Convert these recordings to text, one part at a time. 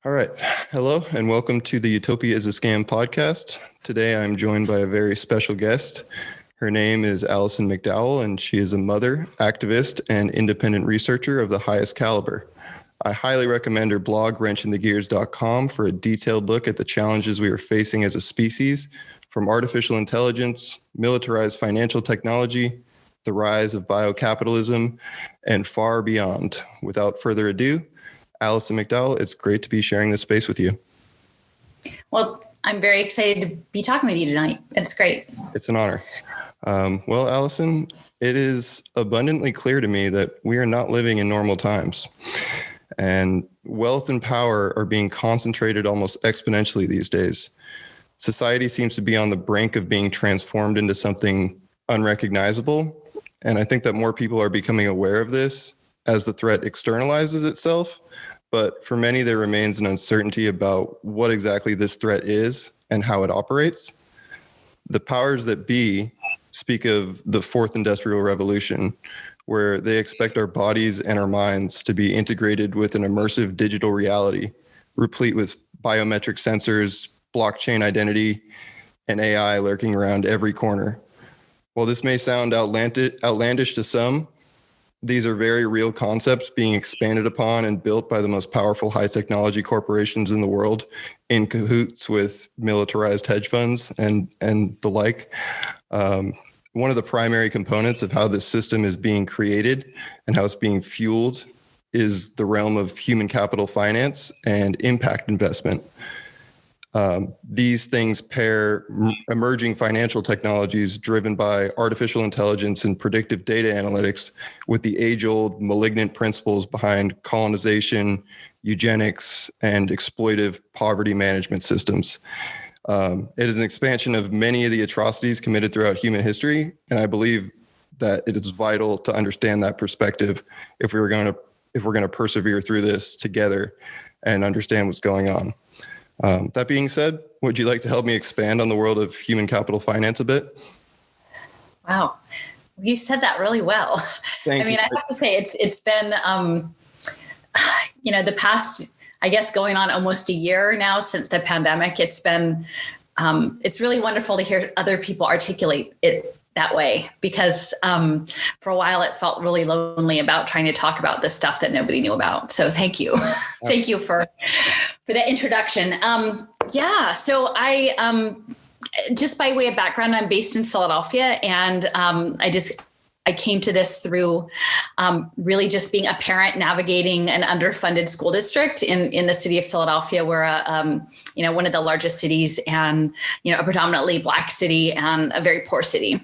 All right. Hello, and welcome to the Utopia is a Scam podcast. Today, I'm joined by a very special guest. Her name is Alison McDowell, and she is a mother, activist, and independent researcher of the highest caliber. I highly recommend her blog, wrenchinthegears.com, for a detailed look at the challenges we are facing as a species, from artificial intelligence, militarized financial technology, the rise of biocapitalism, and far beyond. Without further ado, Alison McDowell, it's great to be sharing this space with you. Well, I'm very excited to be talking with you tonight. It's great. It's an honor. Well, Alison, it is abundantly clear to me that we are not living in normal times. And wealth and power are being concentrated almost exponentially these days. Society seems to be on the brink of being transformed into something unrecognizable. And I think that more people are becoming aware of this as the threat externalizes itself. But for many, there remains an uncertainty about what exactly this threat is and how it operates. The powers that be speak of the fourth industrial revolution, where they expect our bodies and our minds to be integrated with an immersive digital reality, replete with biometric sensors, blockchain identity, and AI lurking around every corner. While this may sound outlandish to some, these are very real concepts being expanded upon and built by the most powerful high technology corporations in the world, in cahoots with militarized hedge funds and the like. One of the primary components of how this system is being created and how it's being fueled is the realm of human capital finance and impact investment. These things pair emerging financial technologies driven by artificial intelligence and predictive data analytics with the age-old malignant principles behind colonization, eugenics, and exploitive poverty management systems. It is an expansion of many of the atrocities committed throughout human history, and I believe that it is vital to understand that perspective if we're going to persevere through this together and understand what's going on. That being said, would you like to help me expand on the world of human capital finance a bit? Wow. You said that really well. Thank you. I have to say it's been, the past, I guess, going on almost a year now since the pandemic. It's been, it's really wonderful to hear other people articulate it that way, because for a while it felt really lonely about trying to talk about this stuff that nobody knew about. So thank you. Thank you for that introduction. So I, just by way of background, I'm based in Philadelphia, and I came to this through really just being a parent navigating an underfunded school district in the city of Philadelphia. We're one of the largest cities, and a predominantly Black city and a very poor city.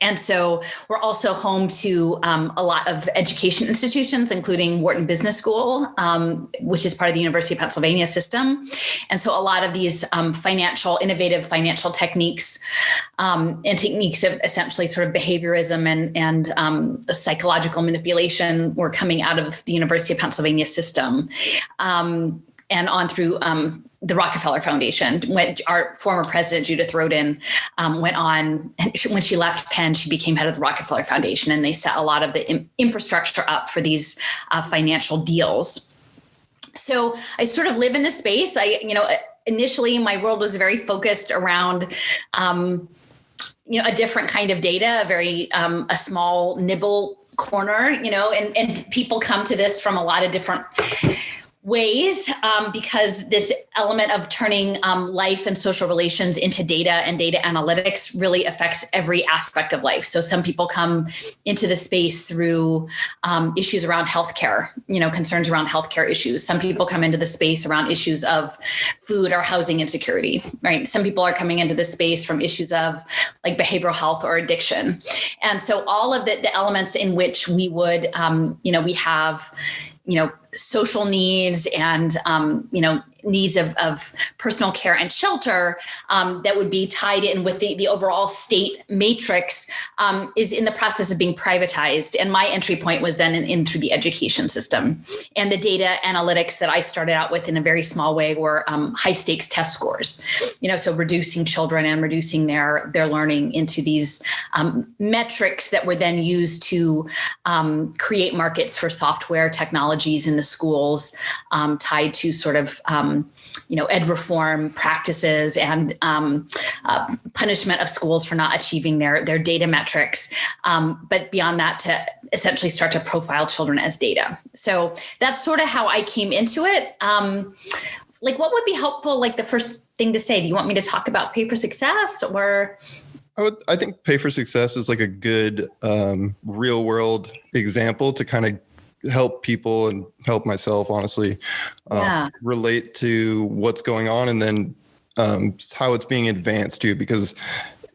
And so we're also home to a lot of education institutions, including Wharton Business School, which is part of the University of Pennsylvania system. And so a lot of these innovative financial techniques and techniques of essentially sort of behaviorism and psychological manipulation were coming out of the University of Pennsylvania system and on through the Rockefeller Foundation. When our former president, Judith Rodin, went on, when she left Penn, she became head of the Rockefeller Foundation, and they set a lot of the infrastructure up for these financial deals. So I sort of live in this space. Initially my world was very focused around, a different kind of data, a small nibble corner, and people come to this from a lot of different ways, because this element of turning life and social relations into data and data analytics really affects every aspect of life. So some people come into the space through issues around healthcare, concerns around healthcare issues. Some people come into the space around issues of food or housing insecurity, right? Some people are coming into the space from issues of like behavioral health or addiction. And so all of the elements in which we would, we have social needs and, needs of personal care and shelter that would be tied in with the overall state matrix is in the process of being privatized. And my entry point was then in through the education system. And the data analytics that I started out with in a very small way were high stakes test scores, so reducing children and reducing their learning into these metrics that were then used to create markets for software technologies in the schools, tied to sort of ed reform practices and punishment of schools for not achieving their data metrics. But beyond that, to essentially start to profile children as data. So that's sort of how I came into it. What would be helpful? The first thing to say, do you want me to talk about Pay for Success or? I think Pay for Success is a good real world example to kind of help people and help myself, honestly, relate to what's going on and then how it's being advanced too, because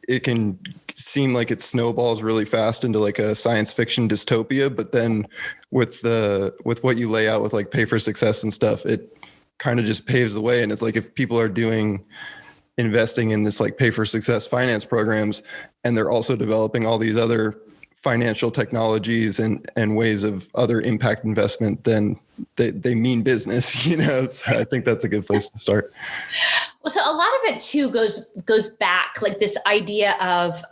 it can seem like it snowballs really fast into a science fiction dystopia. But then with what you lay out with Pay for Success and stuff, it kind of just paves the way. And it's if people are investing in this Pay for Success finance programs, and they're also developing all these other financial technologies and ways of other impact investment, then they mean business, So I think that's a good place to start. Well, so a lot of it too goes back, this idea of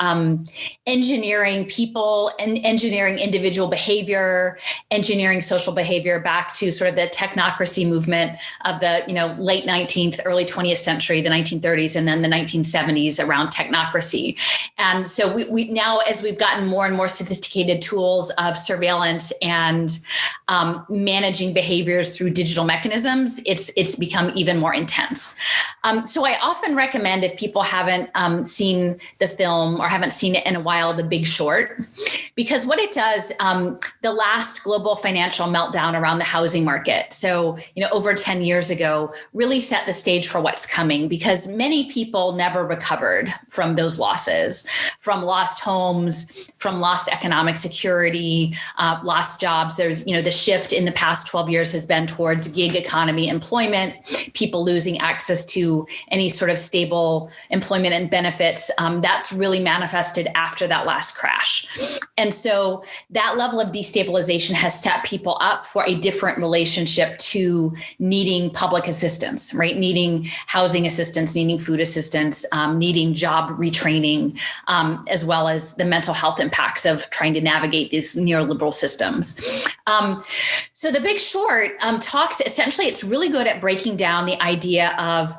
engineering people and engineering individual behavior, engineering social behavior back to sort of the technocracy movement of the late 19th, early 20th century, the 1930s, and then the 1970s around technocracy. And so we now, as we've gotten more and more sophisticated tools of surveillance and managing behaviors through digital mechanisms, it's become even more intense. So I often recommend, if people haven't seen the film or haven't seen it in a while, The Big Short, because what it does, the last global financial meltdown around the housing market, so over 10 years ago, really set the stage for what's coming, because many people never recovered from those losses, from lost homes, from lost economic security, lost jobs. There's the shift in the past 12 years has been towards gig economy employment, people losing access to any sort of stable employment and benefits. That's really manifested after that last crash. And so that level of destabilization has set people up for a different relationship to needing public assistance, right? Needing housing assistance, needing food assistance, needing job retraining, as well as the mental health impacts of trying to navigate these neoliberal systems. So The Big Short talks, essentially, it's really good at breaking down the idea of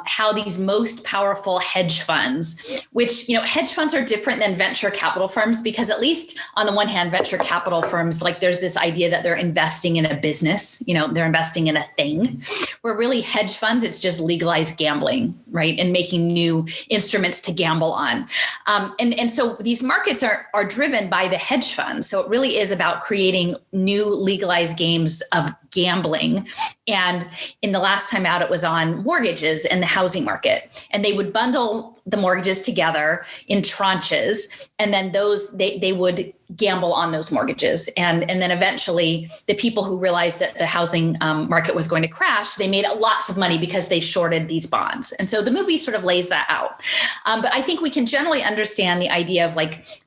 how these most powerful hedge funds, which, hedge funds are different than venture capital firms, because at least on the one hand, venture capital firms, there's this idea that they're investing in a business, they're investing in a thing, where really hedge funds, it's just legalized gambling, right? And making new instruments to gamble on. And so these markets are driven by the hedge funds. So it really is about creating new legalized games of gambling. And in the last time out, it was on mortgages and the housing market. And they would bundle the mortgages together in tranches. And then they would gamble on those mortgages. And then eventually the people who realized that the housing market was going to crash, they made lots of money because they shorted these bonds. And so the movie sort of lays that out. But I think we can generally understand the idea of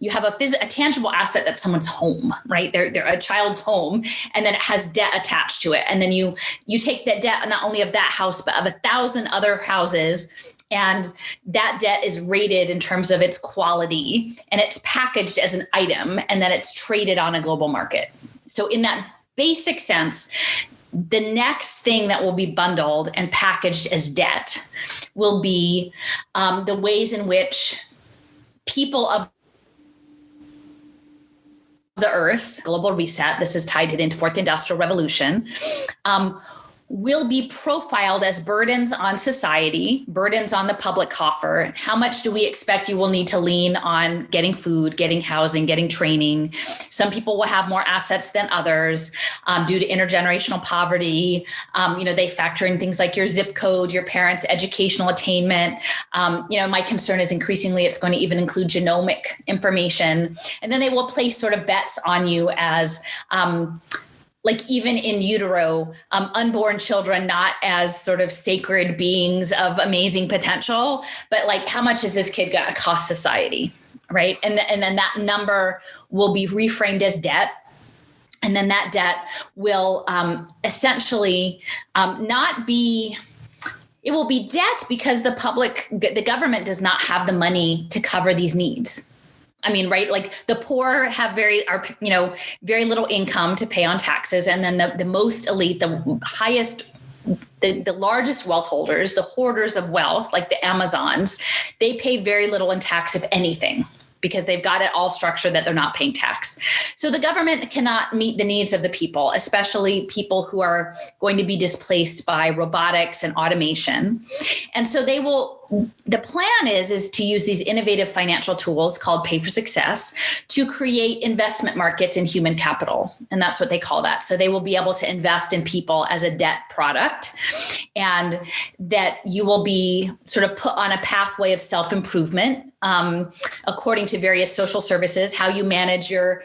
you have a tangible asset that's someone's home, right? They're a child's home, and then it has debt attached to it. And then you take that debt, not only of that house, but of 1,000 other houses. And that debt is rated in terms of its quality, and it's packaged as an item, and then it's traded on a global market. So in that basic sense, the next thing that will be bundled and packaged as debt will be the ways in which people of the earth, global reset, this is tied to the fourth industrial revolution, will be profiled as burdens on society, burdens on the public coffer. How much do we expect you will need to lean on getting food, getting housing, getting training? Some people will have more assets than others due to intergenerational poverty. They factor in things like your zip code, your parents' educational attainment. My concern is increasingly it's going to even include genomic information. And then they will place sort of bets on you as like even in utero, unborn children, not as sort of sacred beings of amazing potential, but like how much is this kid going to cost society, right? And then that number will be reframed as debt. And then that debt will essentially not be, it will be debt because the government does not have the money to cover these needs. I mean, right? Like the poor have very little income to pay on taxes. And then the most elite, the highest, the largest wealth holders, the hoarders of wealth, like the Amazons, they pay very little in tax, if anything, because they've got it all structured that they're not paying tax. So the government cannot meet the needs of the people, especially people who are going to be displaced by robotics and automation. And so the plan is to use these innovative financial tools called pay for success to create investment markets in human capital. And that's what they call that. So they will be able to invest in people as a debt product, and that you will be sort of put on a pathway of self-improvement according to various social services, how you manage your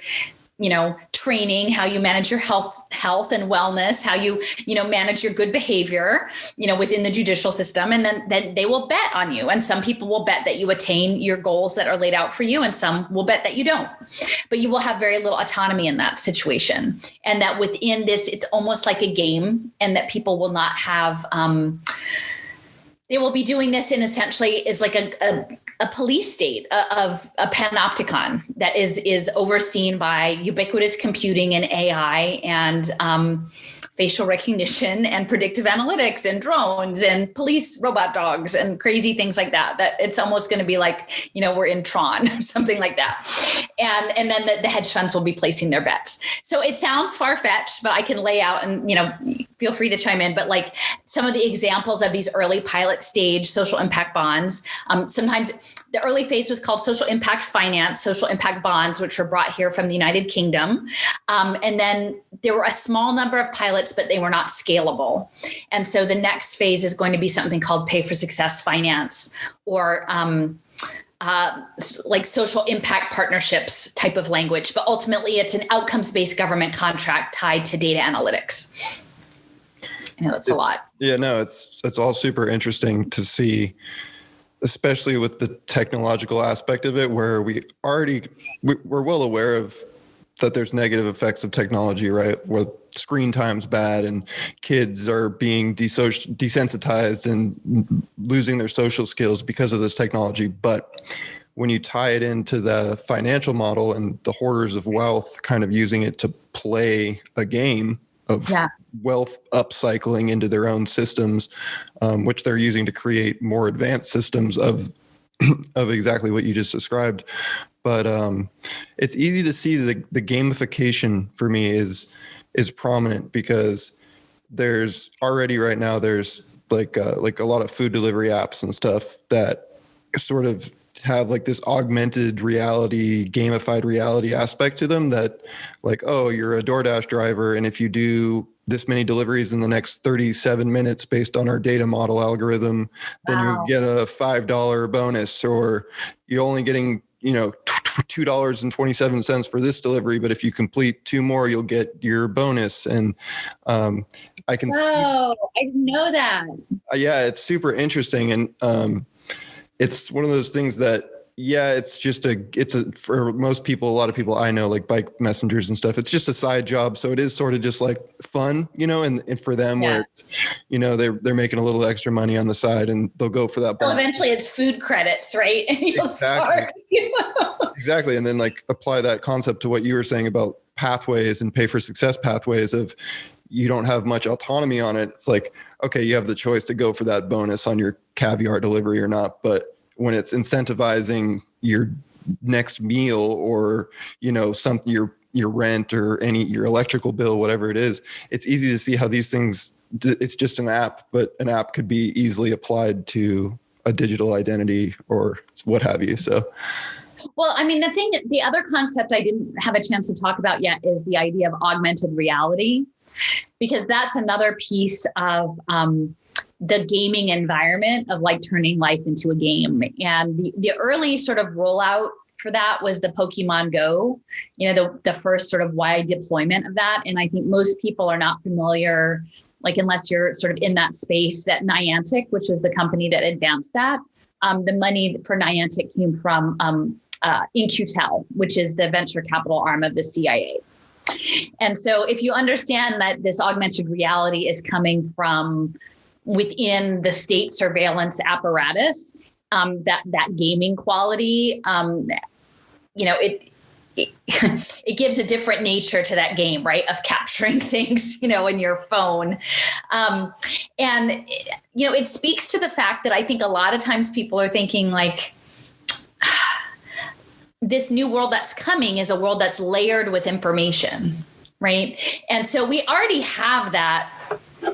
training, how you manage your health and wellness, how you manage your good behavior, within the judicial system. And then they will bet on you. And some people will bet that you attain your goals that are laid out for you. And some will bet that you don't, but you will have very little autonomy in that situation. And that within this, it's almost like a game, and that people will not have, they will be doing this in essentially is like a police state of a panopticon that is overseen by ubiquitous computing and AI and facial recognition and predictive analytics and drones and police robot dogs and crazy things like that. That it's almost going to be like, we're in Tron or something like that. And then the hedge funds will be placing their bets. So it sounds far-fetched, but I can lay out and, feel free to chime in. But like some of the examples of these early pilot stage social impact bonds, sometimes the early phase was called social impact finance, social impact bonds, which were brought here from the United Kingdom. And then there were a small number of pilots, but they were not scalable. And so the next phase is going to be something called pay for success finance, or like social impact partnerships type of language. But ultimately, it's an outcomes-based government contract tied to data analytics. I know that's a lot. Yeah, no, it's all super interesting to see, especially with the technological aspect of it, where we're well aware of that there's negative effects of technology, right? Where screen time's bad and kids are being desensitized and losing their social skills because of this technology. But when you tie it into the financial model and the hoarders of wealth kind of using it to play a game of wealth upcycling into their own systems, which they're using to create more advanced systems of exactly what you just described. But it's easy to see the gamification for me is prominent, because there's already right now there's like a lot of food delivery apps and stuff that sort of have like this augmented reality, gamified reality aspect to them, that like, oh, you're a DoorDash driver, and if you do this many deliveries in the next 37 minutes based on our data model algorithm, then you get a $5 bonus, or you're only getting, $2.27 for this delivery, but if you complete 2 more, you'll get your bonus. And I can see. Oh, I didn't know that. Yeah, it's super interesting. And it's one of those things that, for most people, a lot of people I know, like bike messengers and stuff, it's just a side job. So it is sort of just like fun, and for them where it's, they're making a little extra money on the side and they'll go for that. Well, eventually it's food credits, right? And you'll start. Exactly. And then like apply that concept to what you were saying about pathways and pay for success pathways of, you don't have much autonomy on it. It's like, okay, you have the choice to go for that bonus on your caviar delivery or not. But when it's incentivizing your next meal, or, something, your rent, or your electrical bill, whatever it is, it's easy to see how these things, it's just an app, but an app could be easily applied to a digital identity or what have you. So. Well, I mean, the other concept I didn't have a chance to talk about yet is the idea of augmented reality, because that's another piece of the gaming environment of like turning life into a game. And the early sort of rollout for that was the Pokemon Go, the first sort of wide deployment of that. And I think most people are not familiar, like unless you're sort of in that space, that Niantic, which is the company that advanced that, the money for Niantic came from In-Q-Tel, which is the venture capital arm of the CIA. And so if you understand that this augmented reality is coming from within the state surveillance apparatus, that gaming quality, it gives a different nature to that game, right? Of capturing things, in your phone. It speaks to the fact that I think a lot of times people are thinking like, this new world that's coming is a world that's layered with information, right? And so we already have that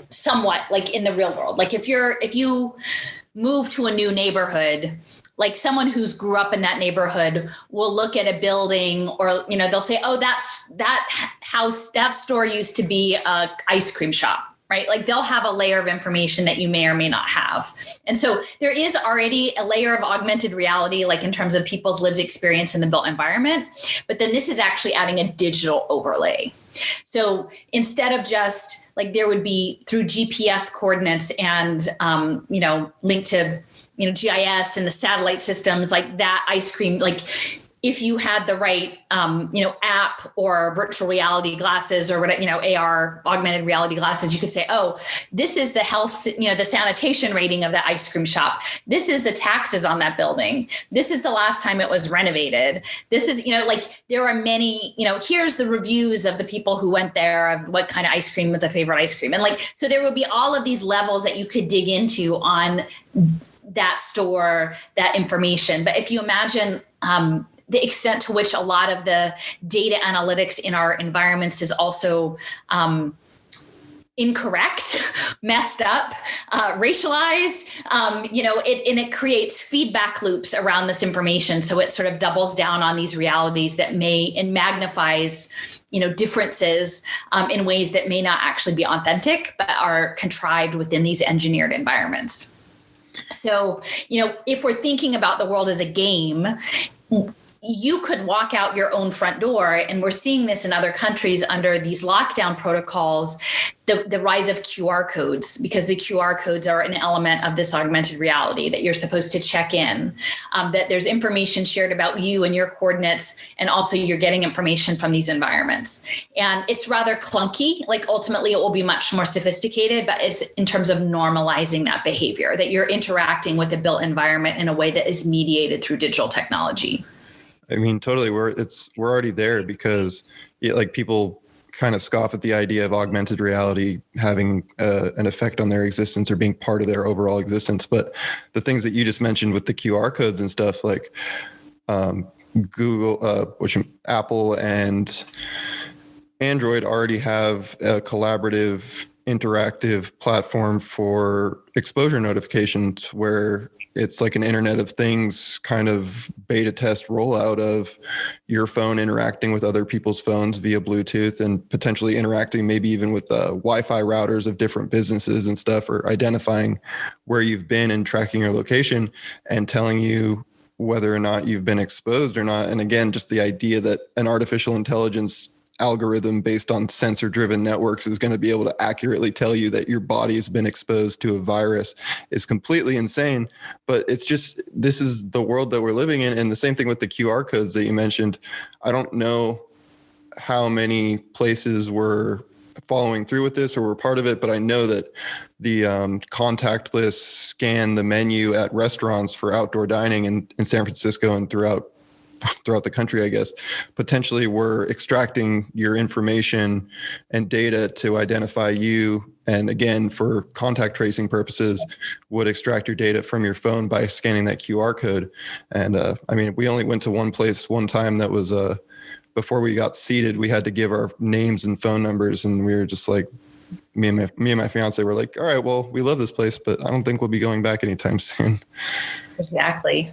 somewhat like in the real world. Like if you move to a new neighborhood, like someone who's grew up in that neighborhood will look at a building or, they'll say, oh, that house, that store used to be a ice cream shop, right? Like they'll have a layer of information that you may or may not have. And so there is already a layer of augmented reality, like in terms of people's lived experience in the built environment. But then this is actually adding a digital overlay. So instead of just like there would be through GPS coordinates and, linked to, GIS and the satellite systems, like that ice cream, like if you had the right, app or virtual reality glasses or whatever, AR augmented reality glasses, you could say, oh, this is the health, the sanitation rating of that ice cream shop. This is the taxes on that building. This is the last time it was renovated. This is, like there are many, here's the reviews of the people who went there of what kind of ice cream was the favorite ice cream. And like, so there would be all of these levels that you could dig into on that store, that information. But if you imagine, the extent to which a lot of the data analytics in our environments is also incorrect, messed up, racialized, it creates feedback loops around this information. So it sort of doubles down on these realities that and magnifies, differences in ways that may not actually be authentic, but are contrived within these engineered environments. So, if we're thinking about the world as a game, you could walk out your own front door, and we're seeing this in other countries under these lockdown protocols, the rise of QR codes, because the QR codes are an element of this augmented reality that you're supposed to check in, that there's information shared about you and your coordinates, and also you're getting information from these environments. And it's rather clunky, like ultimately it will be much more sophisticated, but it's in terms of normalizing that behavior, that you're interacting with a built environment in a way that is mediated through digital technology. I mean, totally. We're already there because people kind of scoff at the idea of augmented reality having an effect on their existence or being part of their overall existence. But the things that you just mentioned with the QR codes and stuff, like Google, Apple and Android already have a collaborative, interactive platform for exposure notifications where it's like an Internet of Things kind of beta test rollout of your phone interacting with other people's phones via Bluetooth and potentially interacting maybe even with Wi-Fi routers of different businesses and stuff, or identifying where you've been and tracking your location and telling you whether or not you've been exposed or not. And again, just the idea that an artificial intelligence algorithm based on sensor-driven networks is going to be able to accurately tell you that your body has been exposed to a virus is completely insane. But it's just, this is the world that we're living in. And the same thing with the QR codes that you mentioned. I don't know how many places were following through with this or were part of it, but I know that the contactless scan the menu at restaurants for outdoor dining in San Francisco and throughout the country, I guess, potentially we're extracting your information and data to identify you. And again, for contact tracing purposes, would extract your data from your phone by scanning that QR code. And we only went to one place one time that was before we got seated, we had to give our names and phone numbers. And we were just like, me and my fiance were like, all right, well, we love this place, but I don't think we'll be going back anytime soon. Exactly.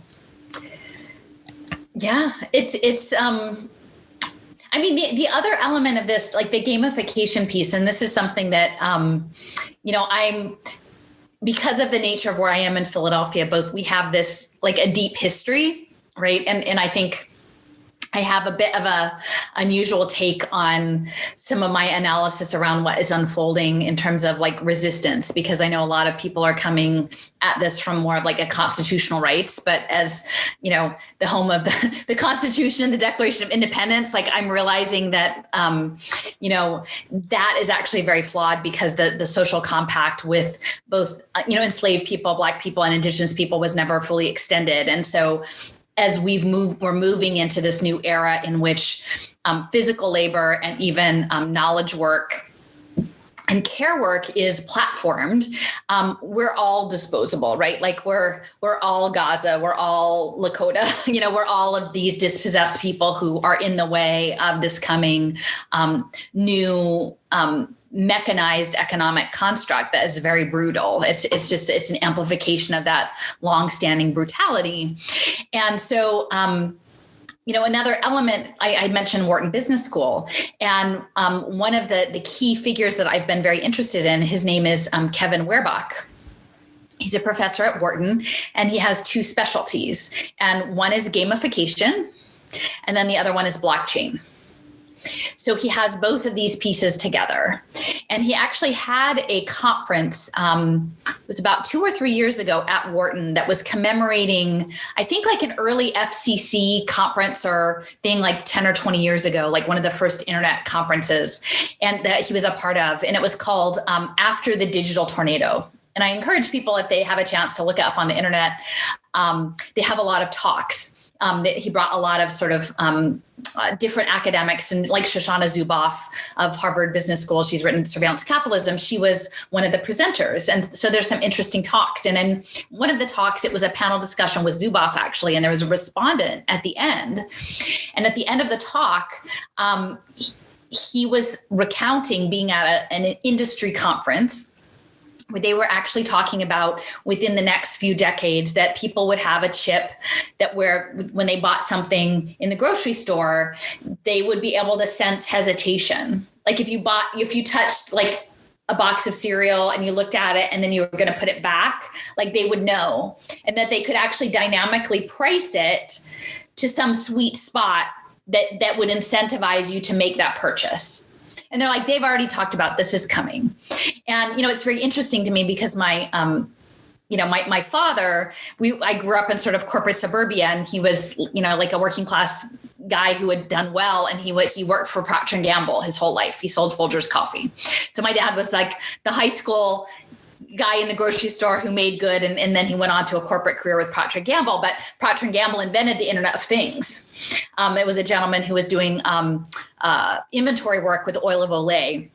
Yeah, it's the other element of this, like the gamification piece, and this is something that, I'm, because of the nature of where I am in Philadelphia, we have this like a deep history, right? And I think I have a bit of a unusual take on some of my analysis around what is unfolding in terms of like resistance, because I know a lot of people are coming at this from more of like a constitutional rights, but as you know, the home of the Constitution and the Declaration of Independence, like I'm realizing that, that is actually very flawed, because the social compact with both, enslaved people, Black people, and Indigenous people was never fully extended. And so as we're moving into this new era in which physical labor and even knowledge work and care work is platformed, we're all disposable, right? Like we're all Gaza, we're all Lakota, we're all of these dispossessed people who are in the way of this coming new mechanized economic construct that is very brutal. It's an amplification of that longstanding brutality. And so, another element, I mentioned Wharton Business School, and one of the key figures that I've been very interested in, his name is Kevin Werbach. He's a professor at Wharton, and he has two specialties. And one is gamification, and then the other one is blockchain. So he has both of these pieces together. And he actually had a conference, it was about 2 or 3 years ago at Wharton, that was commemorating, I think like an early FCC conference or thing like 10 or 20 years ago, like one of the first internet conferences, and that he was a part of. And it was called After the Digital Tornado. And I encourage people, if they have a chance, to look it up on the internet. They have a lot of talks. He brought a lot of sort of different academics, and like Shoshana Zuboff of Harvard Business School, she's written Surveillance Capitalism. She was one of the presenters. And so there's some interesting talks. And in one of the talks, it was a panel discussion with Zuboff, actually, and there was a respondent at the end. And at the end of the talk, he was recounting being at an industry conference where they were actually talking about within the next few decades that people would have a chip that where when they bought something in the grocery store, they would be able to sense hesitation. Like if you touched like a box of cereal and you looked at it and then you were going to put it back, like they would know, and that they could actually dynamically price it to some sweet spot that would incentivize you to make that purchase. And they're like, they've already talked about this is coming. And, it's very interesting to me because my father, I grew up in sort of corporate suburbia, and he was, like a working class guy who had done well. And he worked for Procter & Gamble his whole life. He sold Folgers coffee. So my dad was like the high school guy in the grocery store who made good. And then he went on to a corporate career with Procter & Gamble. But Procter & Gamble invented the Internet of Things. It was a gentleman who was doing inventory work with oil of Olay.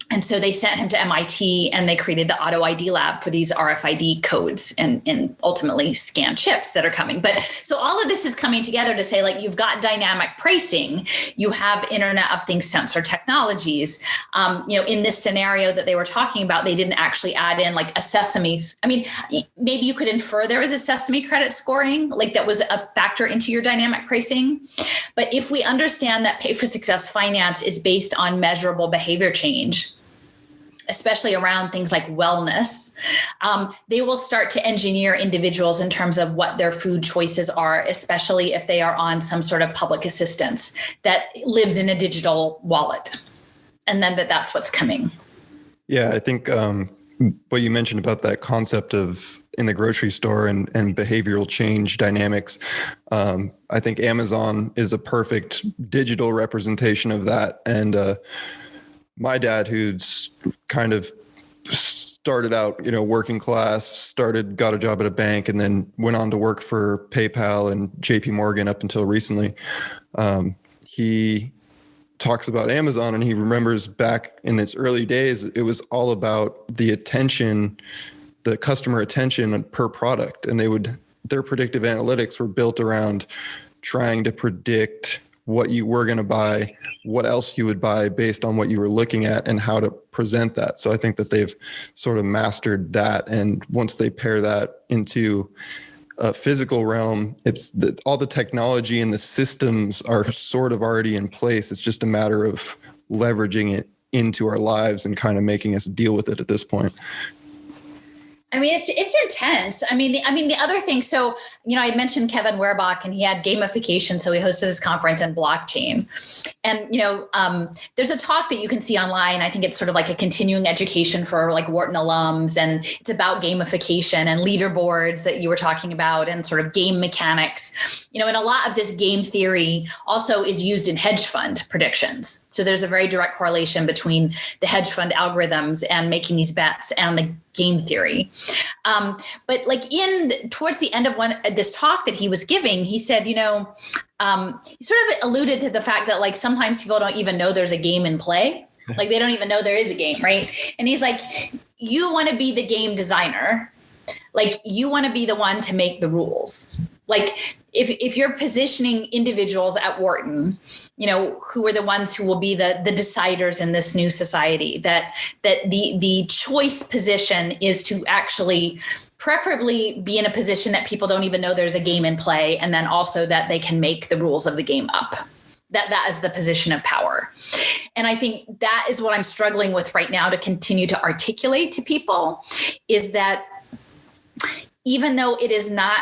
And so they sent him to MIT, and they created the Auto ID lab for these RFID codes and ultimately scan chips that are coming. But so all of this is coming together to say, like, you've got dynamic pricing, you have Internet of Things sensor technologies. In this scenario that they were talking about, they didn't actually add in like a Sesame. I mean, maybe you could infer there was a Sesame credit scoring, like that was a factor into your dynamic pricing. But if we understand that pay for success finance is based on measurable behavior change, especially around things like wellness, they will start to engineer individuals in terms of what their food choices are, especially if they are on some sort of public assistance that lives in a digital wallet. And then that's what's coming. Yeah, I think what you mentioned about that concept of in the grocery store and behavioral change dynamics, I think Amazon is a perfect digital representation of that. And my dad, who's kind of started out, working class, got a job at a bank, and then went on to work for PayPal and JP Morgan up until recently. He talks about Amazon, and he remembers back in its early days, it was all about the customer attention per product. And their predictive analytics were built around trying to predict what you were going to buy, what else you would buy based on what you were looking at, and how to present that. So I think that they've sort of mastered that. And once they pair that into a physical realm, all the technology and the systems are sort of already in place. It's just a matter of leveraging it into our lives and kind of making us deal with it at this point. I mean, it's intense. The other thing. So, I had mentioned Kevin Werbach, and he had gamification. So he hosted his conference in blockchain, and there's a talk that you can see online. I think it's sort of like a continuing education for like Wharton alums, and it's about gamification and leaderboards that you were talking about, and sort of game mechanics. And a lot of this game theory also is used in hedge fund predictions. So there's a very direct correlation between the hedge fund algorithms and making these bets and the game theory. But like towards the end of this talk that he was giving, he said, he sort of alluded to the fact that like sometimes people don't even know there's a game in play. Like they don't even know there is a game, right? And he's like, you want to be the game designer. Like you want to be the one to make the rules. Like if you're positioning individuals at Wharton, who are the ones who will be the deciders in this new society, that the choice position is to actually preferably be in a position that people don't even know there's a game in play, and then also that they can make the rules of the game up. That is the position of power. And I think that is what I'm struggling with right now to continue to articulate to people, is that even though it is not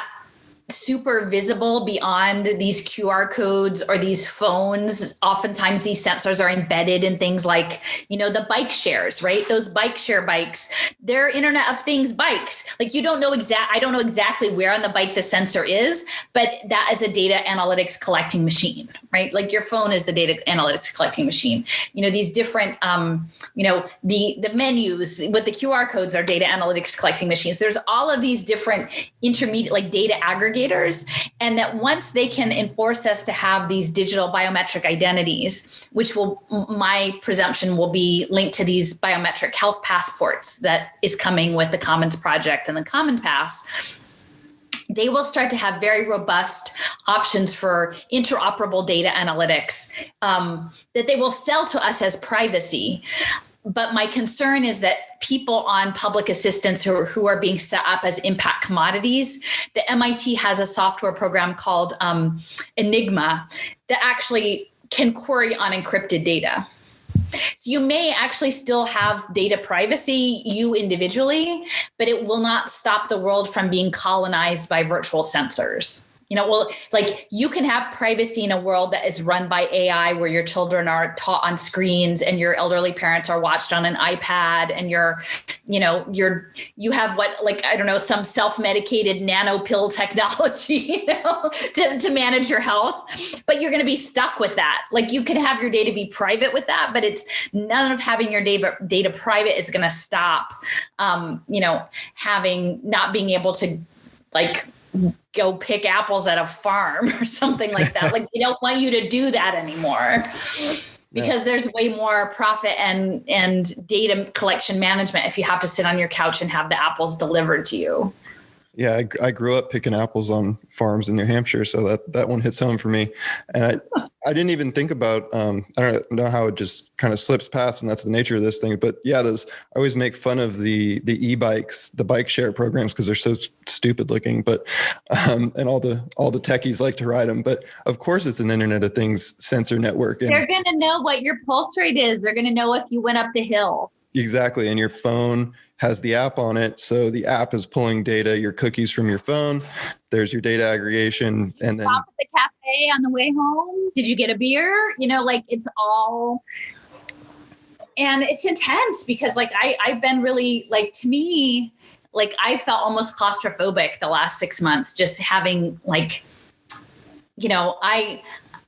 super visible beyond these QR codes or these phones, oftentimes these sensors are embedded in things like, the bike shares, right? Those bike share bikes, they're Internet of Things bikes. Like I don't know exactly where on the bike the sensor is, but that is a data analytics collecting machine, right? Like your phone is the data analytics collecting machine. These different, the menus with the QR codes are data analytics collecting machines. There's all of these different intermediate, like data aggregators, and that once they can enforce us to have these digital biometric identities, which my presumption will be linked to these biometric health passports that is coming with the Commons Project and the Common Pass, they will start to have very robust options for interoperable data analytics that they will sell to us as privacy. But my concern is that people on public assistance who are being set up as impact commodities, the MIT has a software program called Enigma that actually can query unencrypted data. So you may actually still have data privacy, you individually, but it will not stop the world from being colonized by virtual sensors. Like you can have privacy in a world that is run by AI, where your children are taught on screens and your elderly parents are watched on an iPad, and you have some self-medicated nano pill technology, to manage your health, but you're going to be stuck with that. Like you can have your data be private with that, but it's none of having your data private is going to stop, not being able to like go pick apples at a farm or something like that. Like they don't want you to do that anymore because there's way more profit and data collection management if you have to sit on your couch and have the apples delivered to you. Yeah, I grew up picking apples on farms in New Hampshire, so that one hits home for me. And I didn't even think about, I don't know how it just kind of slips past, and that's the nature of this thing. But yeah, I always make fun of the e-bikes, the bike share programs, because they're so stupid looking. But and all the techies like to ride them. But of course, it's an Internet of Things sensor network. And they're going to know what your pulse rate is. They're going to know if you went up the hill. Exactly, and your phone has the app on it. So the app is pulling data, your cookies from your phone. There's your data aggregation. And then stop at the cafe on the way home. Did you get a beer? It's all, and it's intense because I've been really to me, I felt almost claustrophobic the last 6 months, just having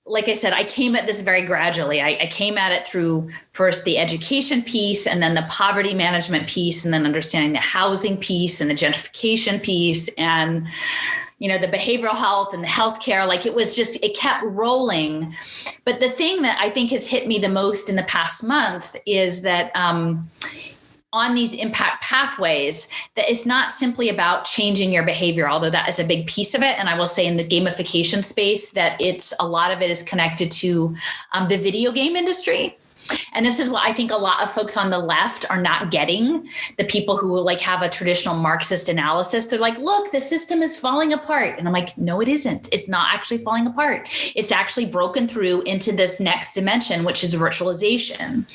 like I said, I came at this very gradually. I came at it through first the education piece, and then the poverty management piece, and then understanding the housing piece and the gentrification piece, and the behavioral health and the healthcare. It kept rolling. But the thing that I think has hit me the most in the past month is that on these impact pathways, that it's not simply about changing your behavior, although that is a big piece of it. And I will say in the gamification space that a lot of it is connected to the video game industry. And this is what I think a lot of folks on the left are not getting. The people who have a traditional Marxist analysis, they're like, look, the system is falling apart. And I'm like, no, it isn't. It's not actually falling apart. It's actually broken through into this next dimension, which is virtualization.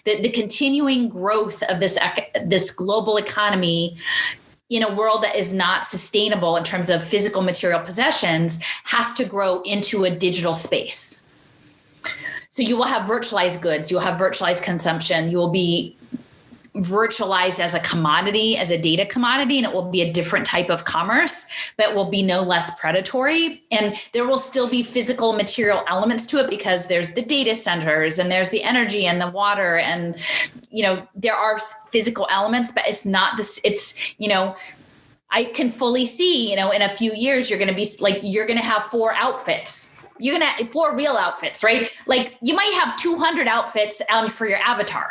The continuing growth of this global economy in a world that is not sustainable in terms of physical material possessions has to grow into a digital space. So you will have virtualized goods, you'll have virtualized consumption, you will be virtualized as a commodity, as a data commodity, and it will be a different type of commerce, but will be no less predatory. And there will still be physical material elements to it because there's the data centers and there's the energy and the water. And, there are physical elements, but it's not this, I can fully see, in a few years, you're going to be like, you're going to have 4 outfits. You're going to have 4 real outfits, right? Like you might have 200 outfits for your avatar,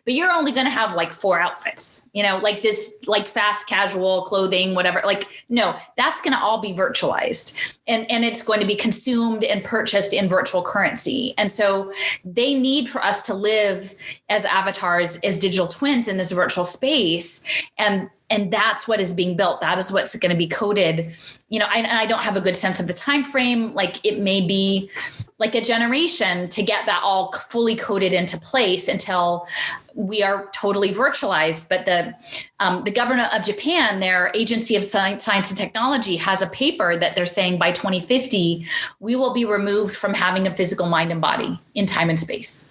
but you're only going to have like 4 outfits, like this, like fast casual clothing, whatever. Like, no, that's going to all be virtualized and it's going to be consumed and purchased in virtual currency. And so they need for us to live as avatars, as digital twins in this virtual space. And that's what is being built. That is what's going to be coded. I don't have a good sense of the time frame. Like it may be like a generation to get that all fully coded into place until we are totally virtualized. But the government of Japan, their Agency of Science and Technology, has a paper that they're saying by 2050, we will be removed from having a physical mind and body in time and space.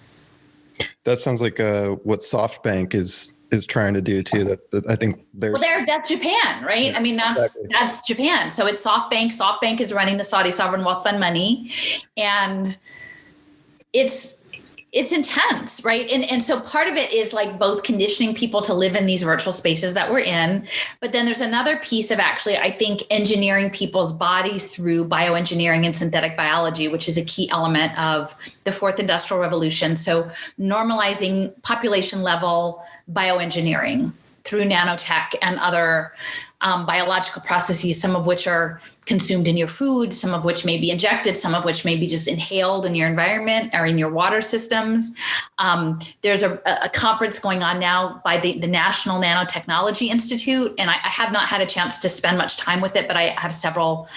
That sounds like what SoftBank is trying to do too. That I think that's Japan, right? Yeah, I mean, that's Japan. So it's SoftBank. SoftBank is running the Saudi sovereign wealth fund money, and it's intense, right? And so part of it is like both conditioning people to live in these virtual spaces that we're in, but then there's another piece of actually, I think, engineering people's bodies through bioengineering and synthetic biology, which is a key element of the 4th Industrial Revolution. So normalizing population level bioengineering through nanotech and other biological processes, some of which are consumed in your food, some of which may be injected, some of which may be just inhaled in your environment or in your water systems. There's a conference going on now by the National Nanotechnology Institute, and I have not had a chance to spend much time with it, but I have several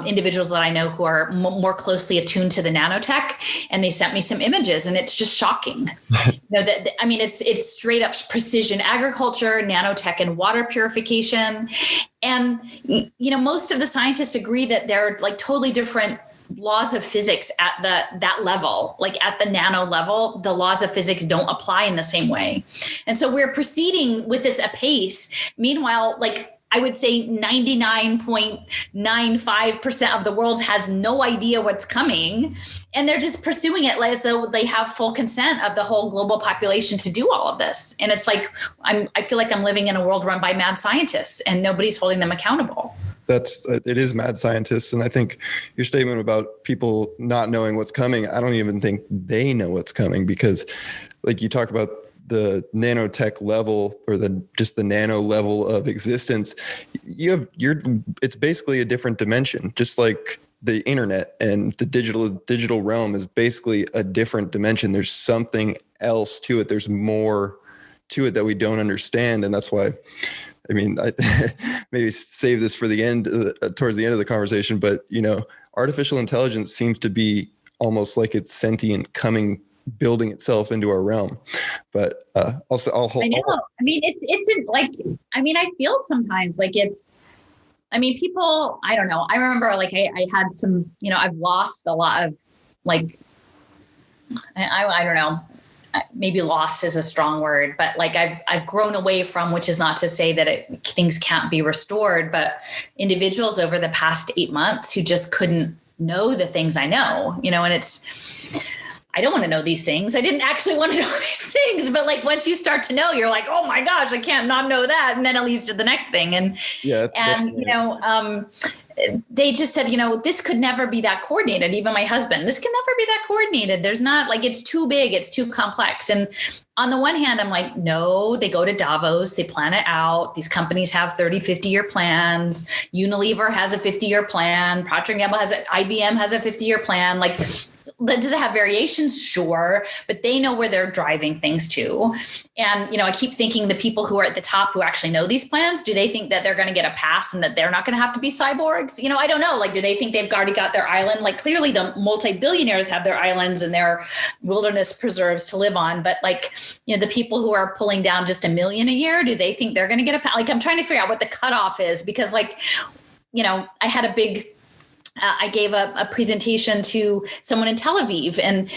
individuals that I know who are more closely attuned to the nanotech, and they sent me some images, and it's just shocking. It's straight up precision agriculture, nanotech, and water purification. And, most of the scientists agree that there are like totally different laws of physics at that level, like at the nano level, the laws of physics don't apply in the same way. And so we're proceeding with this apace. Meanwhile, like I would say 99.95% of the world has no idea what's coming. And they're just pursuing it as though they have full consent of the whole global population to do all of this. And it's like, I feel like I'm living in a world run by mad scientists and nobody's holding them accountable. It is mad scientists. And I think your statement about people not knowing what's coming, I don't even think they know what's coming, because like you talk about the nanotech level or just the nano level of existence, it's basically a different dimension, just like the internet and the digital realm is basically a different dimension. There's something else to it. There's more to it that we don't understand. And that's why, I maybe save this for the end, towards the end of the conversation, but artificial intelligence seems to be almost like it's sentient, building itself into our realm. But I'll hold. I know. It's like, I feel sometimes like people, I don't know. I remember like I had some, I've lost a lot of like, I don't know, maybe loss is a strong word, but like I've grown away from, which is not to say that things can't be restored, but individuals over the past 8 months who just couldn't know the things I know, and I don't want to know these things. I didn't actually want to know these things, but like once you start to know, you're like, oh my gosh, I can't not know that. And then it leads to the next thing. And they just said, this could never be that coordinated. Even my husband, this can never be that coordinated. There's not, like, it's too big. It's too complex. And on the one hand, I'm like, no, they go to Davos, they plan it out. These companies have 30, 50-year plans. Unilever has a 50-year plan. Procter & Gamble IBM has a 50-year plan. Like, does it have variations? Sure. But they know where they're driving things to. And, I keep thinking the people who are at the top who actually know these plans, do they think that they're going to get a pass and that they're not going to have to be cyborgs? I don't know. Like, do they think they've already got their island? Like, clearly the multi-billionaires have their islands and their wilderness preserves to live on. But like, the people who are pulling down just $1 million a year, do they think they're going to get a pass? Like, I'm trying to figure out what the cutoff is, because like, I had a big, I gave a presentation to someone in Tel Aviv, and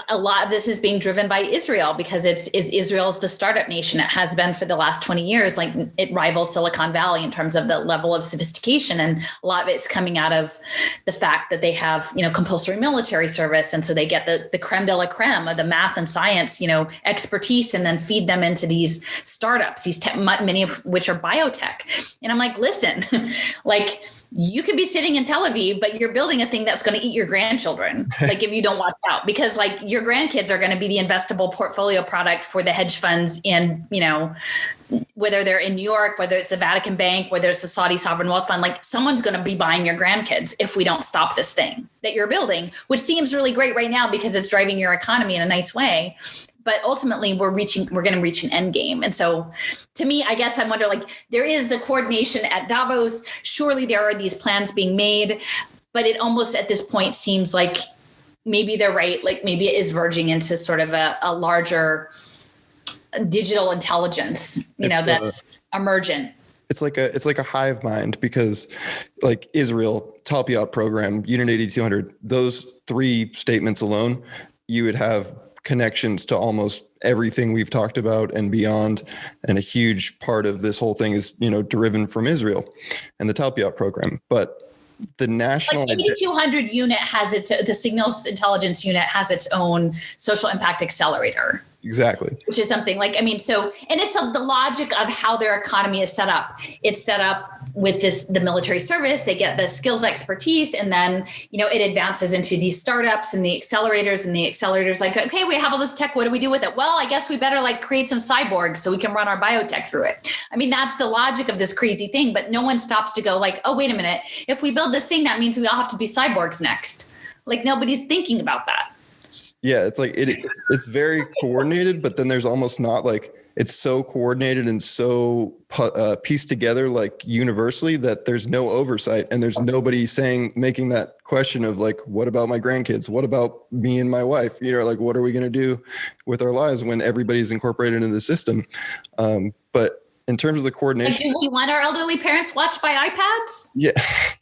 a lot of this is being driven by Israel, because it's Israel's the startup nation. It has been for the last 20 years. Like, it rivals Silicon Valley in terms of the level of sophistication, and a lot of it's coming out of the fact that they have compulsory military service, and so they get the creme de la creme of the math and science expertise, and then feed them into these startups, many of which are biotech. And I'm like, listen, like, you could be sitting in Tel Aviv, but you're building a thing that's going to eat your grandchildren. Like, if you don't watch out, because like your grandkids are going to be the investable portfolio product for the hedge funds, and, whether they're in New York, whether it's the Vatican Bank, whether it's the Saudi sovereign wealth fund, like someone's going to be buying your grandkids if we don't stop this thing that you're building, which seems really great right now because it's driving your economy in a nice way. But ultimately we're going to reach an end game. And so to me, I guess I wonder, like, there is the coordination at Davos. Surely there are these plans being made, but it almost at this point seems like maybe they're right. Like, maybe it is verging into sort of a larger digital intelligence, that's emergent. It's like a hive mind, because like Israel, Talpiot program, Unit 8200, those 3 statements alone, you would have connections to almost everything we've talked about and beyond. And a huge part of this whole thing is, derived from Israel and the Talpiot program. But the national 8200 unit has the signals intelligence unit has its own social impact accelerator. Exactly. Which is something like, and it's the logic of how their economy is set up. It's set up with the military service. They get the skills expertise, and then, it advances into these startups and the accelerators like, okay, we have all this tech. What do we do with it? Well, I guess we better like create some cyborgs so we can run our biotech through it. I mean, that's the logic of this crazy thing, but no one stops to go like, oh, wait a minute. If we build this thing, that means we all have to be cyborgs next. Like, nobody's thinking about that. Yeah, it's like it's very coordinated, but then there's almost not like, it's so coordinated and so pieced together like universally that there's no oversight, and there's nobody making that question of like, what about my grandkids? What about me and my wife? Like, what are we going to do with our lives when everybody's incorporated into the system? But in terms of the coordination, like, do we want our elderly parents watched by iPads? Yeah.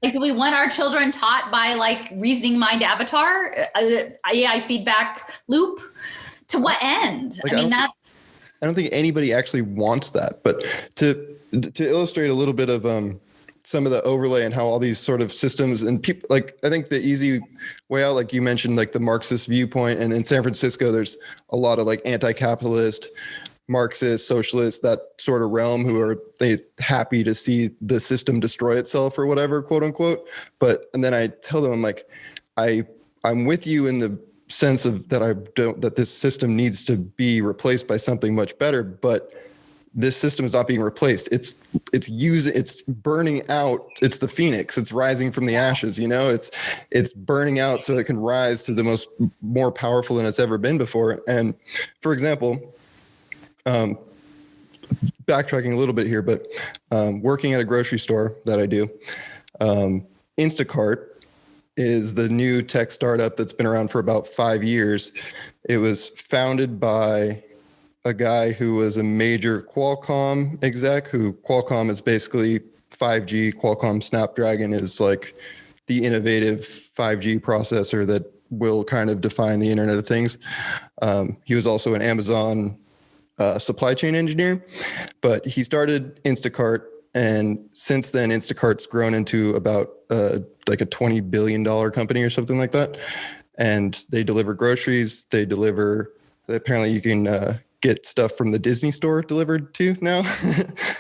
Like, do we want our children taught by like reasoning mind avatar, AI feedback loop? To what end? Like, I don't think anybody actually wants that. But to illustrate a little bit of some of the overlay and how all these sort of systems and people, like, I think the easy way out, like you mentioned, like the Marxist viewpoint, and in San Francisco, there's a lot of like anti-capitalist, Marxist, socialists, that sort of realm, who are happy to see the system destroy itself or whatever, quote unquote. And then I tell them, I'm like, I'm with you in the sense of that this system needs to be replaced by something much better, but this system is not being replaced. It's burning out. It's the phoenix. It's rising from the ashes. It's burning out so it can rise to the more powerful than it's ever been before. And for example, backtracking a little bit here, but working at a grocery store that I do, Instacart is the new tech startup that's been around for about 5 years. It was founded by a guy who was a major Qualcomm exec, Qualcomm is basically 5G. Qualcomm Snapdragon is like the innovative 5G processor that will kind of define the Internet of Things. He was also an Amazon supply chain engineer, but he started Instacart, and since then Instacart's grown into about like a $20 billion company or something like that. And they deliver groceries. Apparently you can get stuff from the Disney store delivered to now.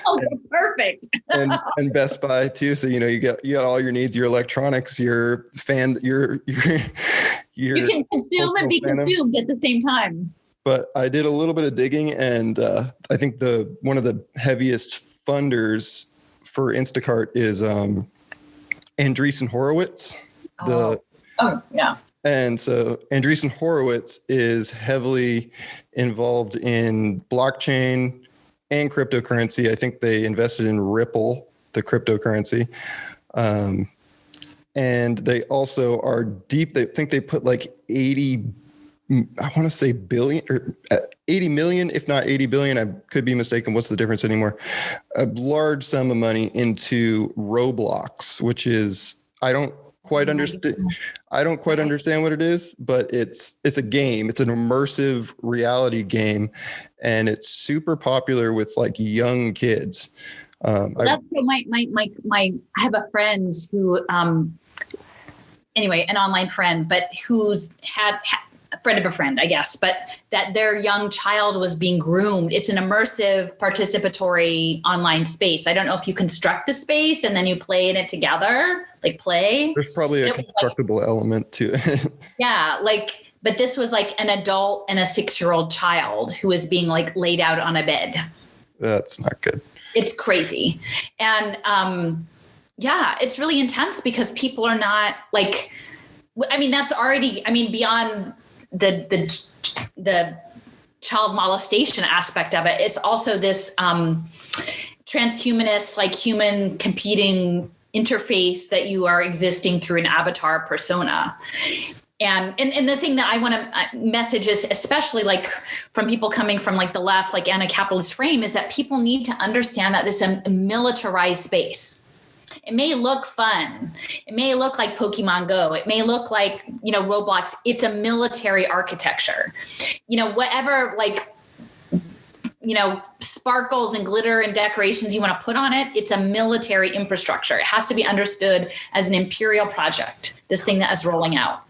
Oh, perfect. and Best Buy too. So, you got all your needs, your electronics, your fan, you can consume and be consumed at the same time. But I did a little bit of digging, and I think one of the heaviest funders for Instacart is Andreessen Horowitz. Yeah. And so Andreessen Horowitz is heavily involved in blockchain and cryptocurrency. I think they invested in Ripple, the cryptocurrency. And they also are deep. They think they put like 80, I want to say billion or 80 million, if not 80 billion. I could be mistaken. What's the difference anymore? A large sum of money into Roblox, which is, I don't quite understand what it is, but it's a game. It's an immersive reality game, and it's super popular with like young kids. That's so I have a friend who, anyway, an online friend, but who's had a friend of a friend, I guess, but that their young child was being groomed. It's an immersive, participatory online space. I don't know if you construct the space and then you play in it together, like play. There's probably a constructible element to it. Yeah, but this was like an adult and a 6-year-old child who was being like laid out on a bed. That's not good. It's crazy. And yeah, it's really intense because people are not like, I mean, that's already, I mean, beyond the child molestation aspect of it, it's also this transhumanist, like human competing interface that you are existing through an avatar persona. And the thing that I want to message is, especially like from people coming from like the left, like anti-capitalist frame, is that people need to understand that this is a militarized space. It may look fun. It may look like Pokemon Go. It may look like, Roblox. It's a military architecture. Whatever like, sparkles and glitter and decorations you want to put on it, it's a military infrastructure. It has to be understood as an imperial project, this thing that is rolling out.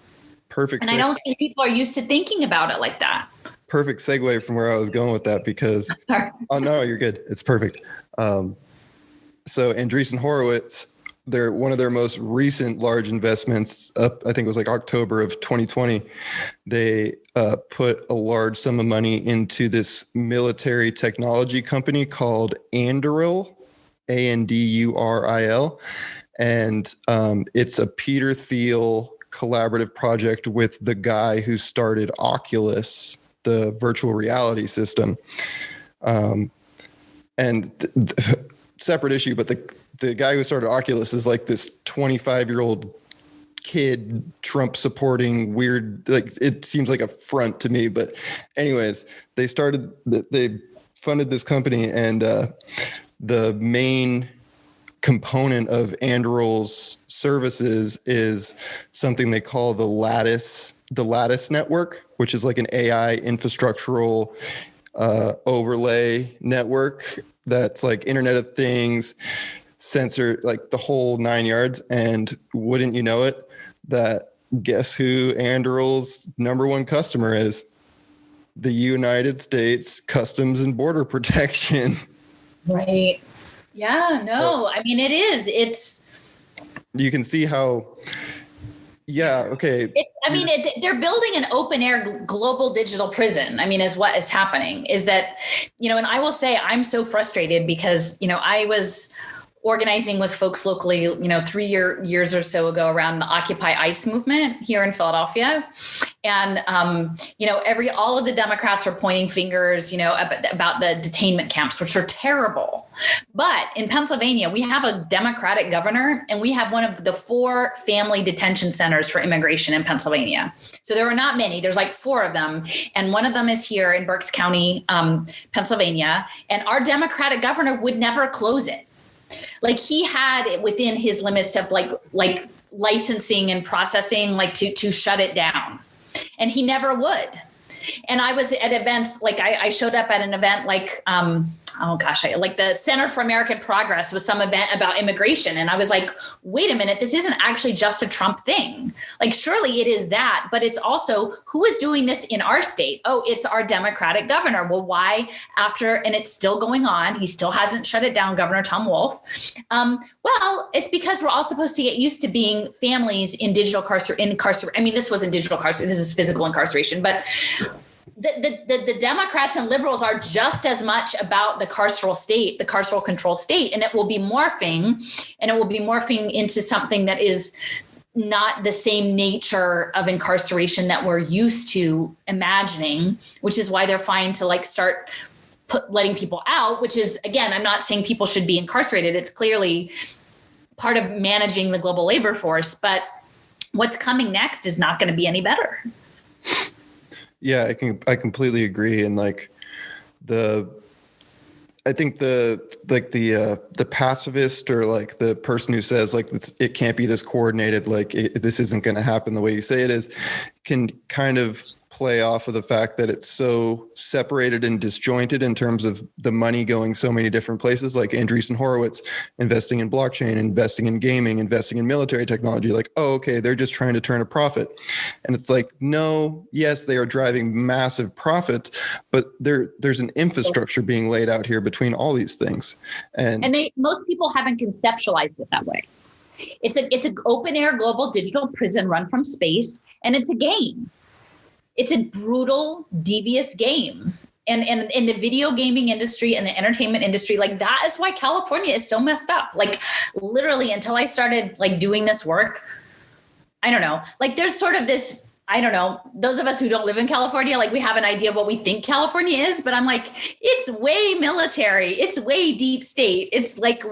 Perfect. And I don't think people are used to thinking about it like that. Perfect segue from where I was going with that, because oh no, you're good. It's perfect. So Andreessen Horowitz, one of their most recent large investments up, I think it was like October of 2020. They put a large sum of money into this military technology company called Anduril, Anduril. And it's a Peter Thiel collaborative project with the guy who started Oculus, the virtual reality system. Separate issue, but the guy who started Oculus is like this 25-year-old kid, Trump supporting weird, like it seems like a front to me. But anyways, they funded this company, and the main component of Anduril's services is something they call the Lattice network, which is like an AI infrastructural overlay network that's like Internet of Things, sensor, like the whole 9 yards. And wouldn't you know it, that guess who Anduril's number one customer is? The United States Customs and Border Protection. Right. Yeah, no, I mean, it is. It's. You can see how. Yeah. Okay. They're building an open air global digital prison. I mean, is what is happening is that, and I will say I'm so frustrated because, I was organizing with folks locally, 3 years or so ago around the Occupy ICE movement here in Philadelphia. And, all of the Democrats were pointing fingers, about the detainment camps, which are terrible. But in Pennsylvania, we have a Democratic governor, and we have one of the 4 family detention centers for immigration in Pennsylvania. So there are not many. There's like 4 of them. And one of them is here in Berks County, Pennsylvania. And our Democratic governor would never close it. Like he had it within his limits of like licensing and processing, like to shut it down. And he never would. And I was at events, like I showed up at an event like, like the Center for American Progress was some event about immigration. And I was like, wait a minute, this isn't actually just a Trump thing. Like, surely it is that, but it's also who is doing this in our state? Oh, it's our Democratic governor. Well, why and it's still going on. He still hasn't shut it down, Governor Tom Wolf. Well, it's because we're all supposed to get used to being families in digital incarceration. I mean, this wasn't digital incarceration. This is physical incarceration, but the Democrats and liberals are just as much about the carceral state, the carceral control state, and it will be morphing into something that is not the same nature of incarceration that we're used to imagining, which is why they're fine to like start letting people out, which is, again, I'm not saying people should be incarcerated. It's clearly part of managing the global labor force, but what's coming next is not going to be any better. Yeah, I completely agree. And like I think the pacifist, or like the person who says like it can't be this coordinated, like this isn't going to happen the way you say it is, can kind of play off of the fact that it's so separated and disjointed in terms of the money going so many different places, like Andreessen Horowitz investing in blockchain, investing in gaming, investing in military technology. Like, oh, okay, they're just trying to turn a profit. And it's like, no, yes, they are driving massive profit, but there's an infrastructure being laid out here between all these things. And most people haven't conceptualized it that way. It's an open air global digital prison run from space, and it's a game. It's a brutal, devious game. And in the video gaming industry and the entertainment industry, like that is why California is so messed up. Like literally until I started like doing this work, I don't know, like there's sort of this, I don't know, those of us who don't live in California, like we have an idea of what we think California is, but I'm like, it's way military. It's way deep state. It's like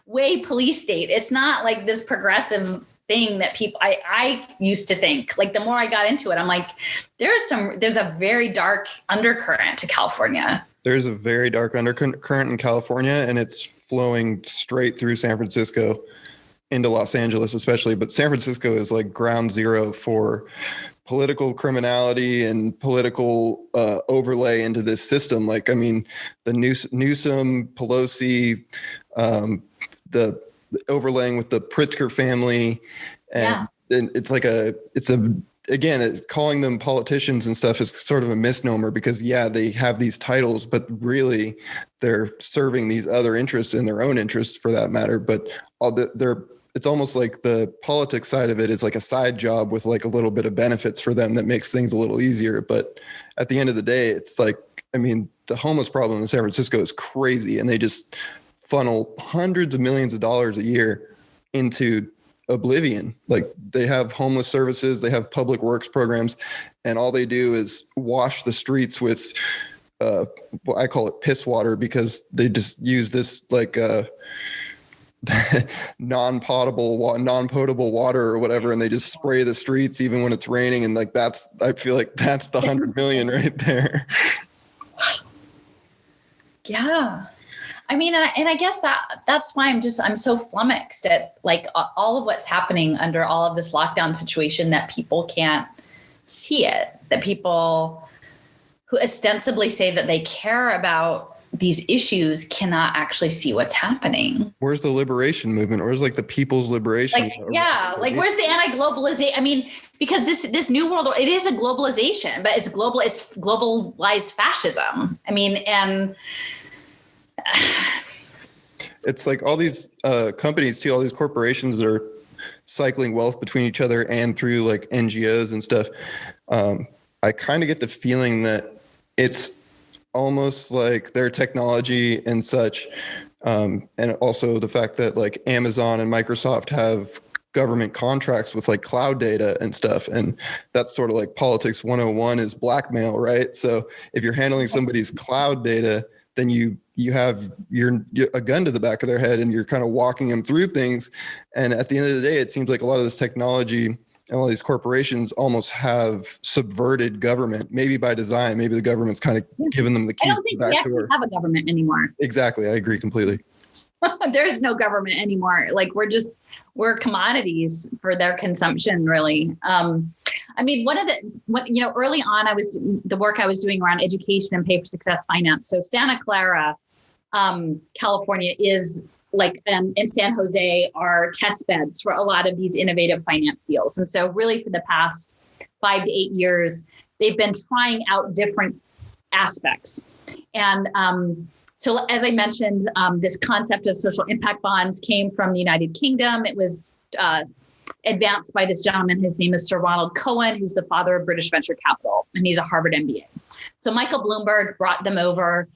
way police state. It's not like this progressive thing that people, I used to think. Like the more I got into it, I'm like, there's a very dark undercurrent to California. There's a very dark undercurrent in California, and it's flowing straight through San Francisco into Los Angeles especially. But San Francisco is like ground zero for political criminality and political overlay into this system. Like, I mean, the Newsom, Pelosi, the overlaying with the Pritzker family, and it's again, calling them politicians and stuff is sort of a misnomer, because they have these titles, but really they're serving these other interests and their own interests for that matter. But it's almost like the politics side of it is like a side job with like a little bit of benefits for them that makes things a little easier. But at the end of the day, it's like, I mean, the homeless problem in San Francisco is crazy, and they just funnel hundreds of millions of dollars a year into oblivion. Like they have homeless services, they have public works programs, and all they do is wash the streets with I call it piss water, because they just use this like non-potable water or whatever, and they just spray the streets even when it's raining. And like I feel like that's the 100 million right there. Yeah. I mean, and I guess that's why I'm so flummoxed at like all of what's happening under all of this lockdown situation, that people can't see it, that people who ostensibly say that they care about these issues cannot actually see what's happening. Where's the liberation movement? Where's like the people's liberation? Like where's the anti-globalization? I mean, because this new world, it is a globalization, but it's globalized fascism. I mean, and it's like all these companies too, all these corporations that are cycling wealth between each other and through like NGOs and stuff. I kind of get the feeling that it's almost like their technology and such, and also the fact that like Amazon and Microsoft have government contracts with like cloud data and stuff, and that's sort of like politics 101 is blackmail, right? So if you're handling somebody's cloud data, then you have a gun to the back of their head, and you're kind of walking them through things. And at the end of the day, it seems like a lot of this technology and all these corporations almost have subverted government, maybe by design. Maybe the government's kind of giving them the keys. I don't think we actually have a government anymore. Exactly. I agree completely. There is no government anymore. Like we're commodities for their consumption, really. I mean, early on, the work I was doing around education and pay for success finance. So Santa Clara, California is like, and San Jose are test beds for a lot of these innovative finance deals. And so really for the past 5 to 8 years, they've been trying out different aspects. And so as I mentioned, this concept of social impact bonds came from the United Kingdom. It was advanced by this gentleman. His name is Sir Ronald Cohen, who's the father of British venture capital, and he's a Harvard MBA. So Michael Bloomberg brought them over.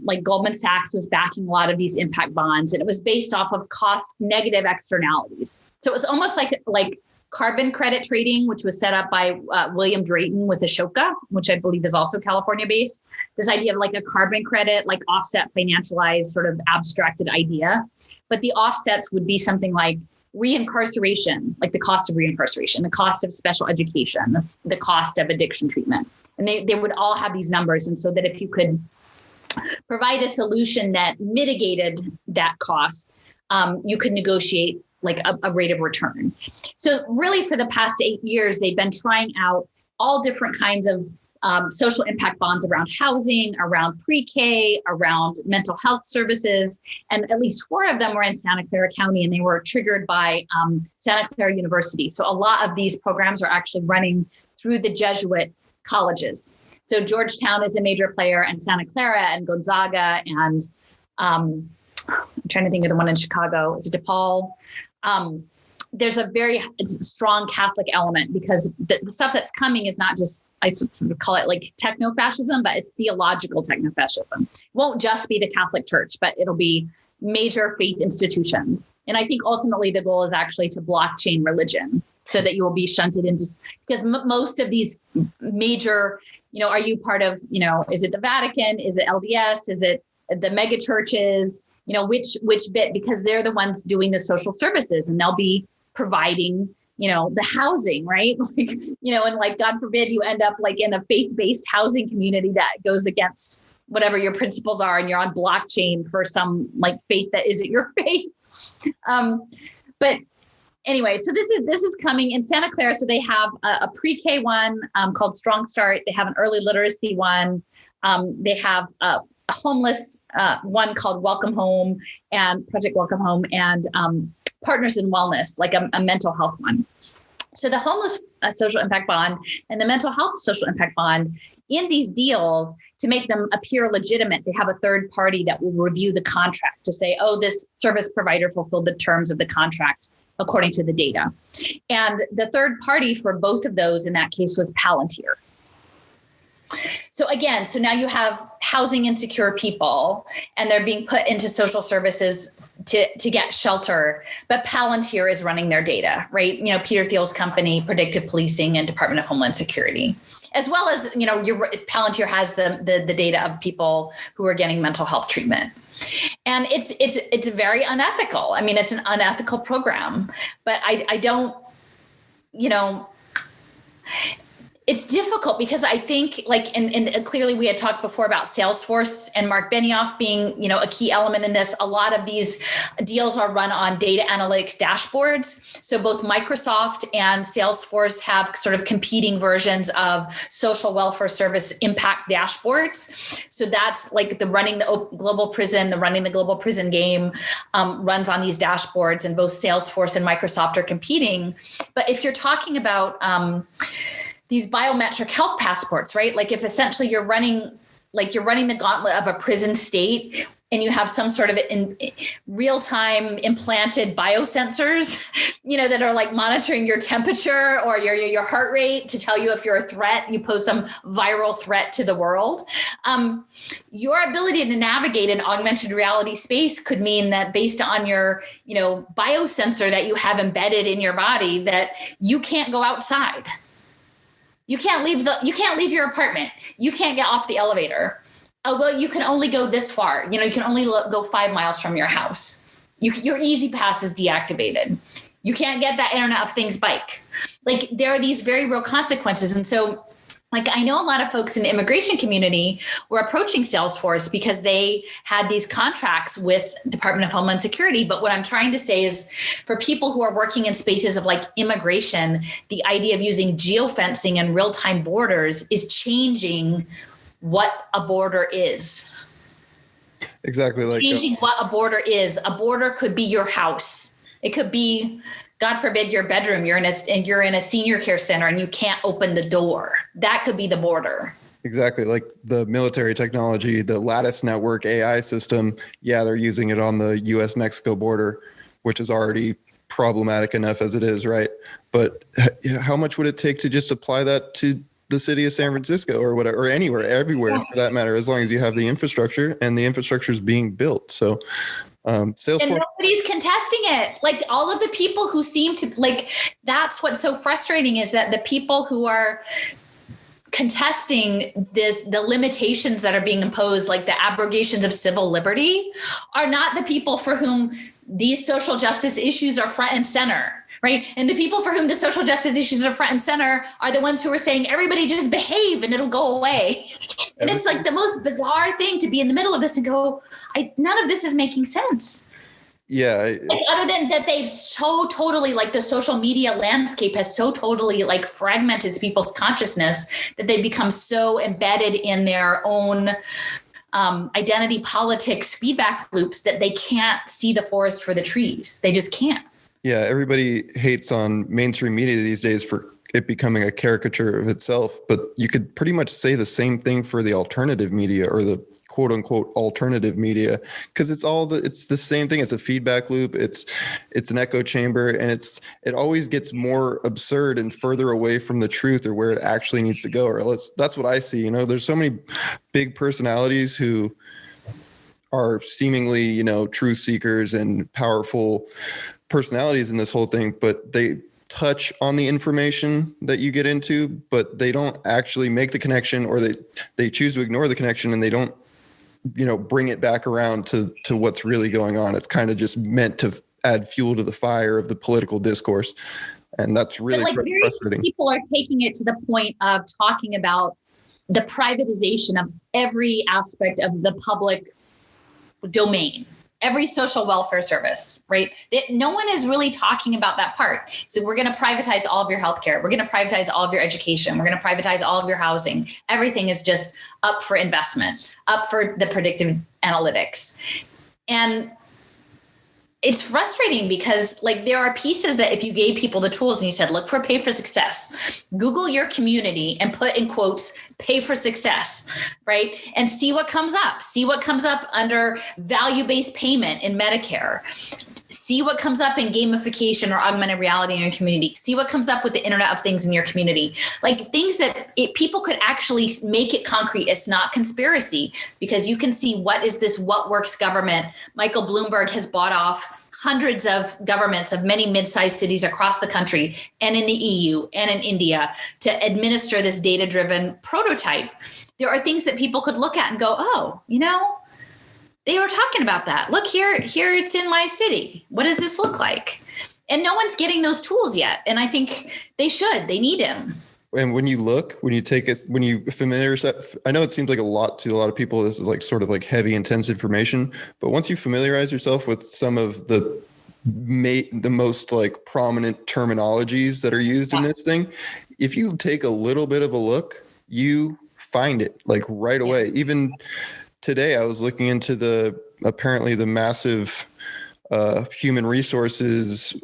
Like Goldman Sachs was backing a lot of these impact bonds, and it was based off of cost negative externalities. So it was almost like carbon credit trading, which was set up by William Drayton with Ashoka, which I believe is also California based. This idea of like a carbon credit, like offset financialized sort of abstracted idea. But the offsets would be something like reincarceration, like the cost of reincarceration, the cost of special education, the cost of addiction treatment. And they would all have these numbers. And so that if you could provide a solution that mitigated that cost, you could negotiate like a rate of return. So really for the past 8 years, they've been trying out all different kinds of social impact bonds around housing, around pre-K, around mental health services. And at least 4 of them were in Santa Clara County, and they were triggered by Santa Clara University. So a lot of these programs are actually running through the Jesuit colleges. So Georgetown is a major player, and Santa Clara and Gonzaga, and I'm trying to think of the one in Chicago. Is it DePaul? There's a very strong Catholic element, because the stuff that's coming is not just, I sort of call it like techno-fascism, but it's theological techno-fascism. It won't just be the Catholic Church, but it'll be major faith institutions. And I think ultimately the goal is actually to blockchain religion, so that you will be shunted into, because most of these major, are you part of, is it the Vatican? Is it LDS? Is it the mega churches? Which bit, because they're the ones doing the social services, and they'll be providing, the housing, right? And like, God forbid you end up like in a faith-based housing community that goes against whatever your principles are, and you're on blockchain for some like faith that isn't your faith. But anyway, so this is coming in Santa Clara. So they have a pre-K one called Strong Start. They have an early literacy one. They have a homeless one called Welcome Home, and Project Welcome Home, and Partners in Wellness, like a mental health one. So the homeless social impact bond and the mental health social impact bond, in these deals, to make them appear legitimate, they have a third party that will review the contract to say, oh, this service provider fulfilled the terms of the contract according to the data. And the third party for both of those in that case was Palantir. So again, so now you have housing insecure people, and they're being put into social services to get shelter, but Palantir is running their data, right? Peter Thiel's company, Predictive Policing, and Department of Homeland Security, as well as, Palantir has the data of people who are getting mental health treatment. And it's very unethical. I mean, it's an unethical program, but I don't, it's difficult, because I think and clearly we had talked before about Salesforce and Mark Benioff being, a key element in this. A lot of these deals are run on data analytics dashboards. So both Microsoft and Salesforce have sort of competing versions of social welfare service impact dashboards. So that's like running the global prison game runs on these dashboards, and both Salesforce and Microsoft are competing. But if you're talking about, these biometric health passports, right? Like if essentially you're running the gauntlet of a prison state, and you have some sort of in real-time implanted biosensors, that are like monitoring your temperature or your heart rate to tell you if you're a threat, you pose some viral threat to the world. Your ability to navigate an augmented reality space could mean that based on your, biosensor that you have embedded in your body, that you can't go outside. You can't leave your apartment. You can't get off the elevator. Oh, well, you can only go this far. You can only go 5 miles from your house. Your Easy Pass is deactivated. You can't get that Internet of Things bike. Like, there are these very real consequences. And so, like, I know a lot of folks in the immigration community were approaching Salesforce because they had these contracts with Department of Homeland Security. But what I'm trying to say is, for people who are working in spaces of like immigration, the idea of using geofencing and real-time borders is changing what a border is. Exactly. Like changing what a border is. A border could be your house. It could be, God forbid, your bedroom. You're in a senior care center and you can't open the door. That could be the border. Exactly. Like the military technology, the Lattice Network AI system. Yeah, they're using it on the US-Mexico border, which is already problematic enough as it is, right? But how much would it take to just apply that to the city of San Francisco or whatever, or anywhere, everywhere for that matter, as long as you have the infrastructure and the infrastructure is being built. So Salesforce. And nobody's contesting it. Like all of the people who seem to like, that's what's so frustrating is that the people who are contesting the limitations that are being imposed, like the abrogations of civil liberty, are not the people for whom these social justice issues are front and center. Right. And the people for whom the social justice issues are front and center are the ones who are saying, everybody just behave and it'll go away. And it's like the most bizarre thing to be in the middle of this and go, none of this is making sense. Yeah. Like, other than that, they've so totally, like the social media landscape has so totally like fragmented people's consciousness that they become so embedded in their own identity politics feedback loops that they can't see the forest for the trees. They just can't. Yeah, everybody hates on mainstream media these days for it becoming a caricature of itself, but you could pretty much say the same thing for the alternative media or the quote unquote alternative media, because it's the same thing. It's a feedback loop. It's an echo chamber, and it always gets more absurd and further away from the truth or where it actually needs to go. Or that's what I see. You know, there's so many big personalities who are seemingly, you know, truth seekers and powerful personalities in this whole thing, but they touch on the information that you get into, but they don't actually make the connection, or they choose to ignore the connection, and they don't, you know, bring it back around to what's really going on. It's kind of just meant to add fuel to the fire of the political discourse. And that's really frustrating. People are taking it to the point of talking about the privatization of every aspect of the public domain. Every social welfare service, right? No one is really talking about that part. So we're going to privatize all of your healthcare. We're going to privatize all of your education. We're going to privatize all of your housing. Everything is just up for investment, up for the predictive analytics. And it's frustrating because like there are pieces that if you gave people the tools and you said, look for pay for success, Google your community and put in quotes, pay for success, right? And see what comes up. See what comes up under value-based payment in Medicare. See what comes up in gamification or augmented reality in your community. See what comes up with the Internet of Things in your community. Like things that people could actually make it concrete. It's not conspiracy, because you can see what works government. Michael Bloomberg has bought off hundreds of governments of many mid-sized cities across the country and in the EU and in India to administer this data-driven prototype. There are things that people could look at and go, oh, you know, they were talking about that. Look here it's in my city. What does this look like? And no one's getting those tools yet. And I think they should. They need them. And when you familiarize, I know it seems like a lot to a lot of people. This is like sort of like heavy, intense information. But once you familiarize yourself with some of the most like prominent terminologies that are used in this thing, if you take a little bit of a look, you find it like right away. Even today, I was looking into apparently the massive human resources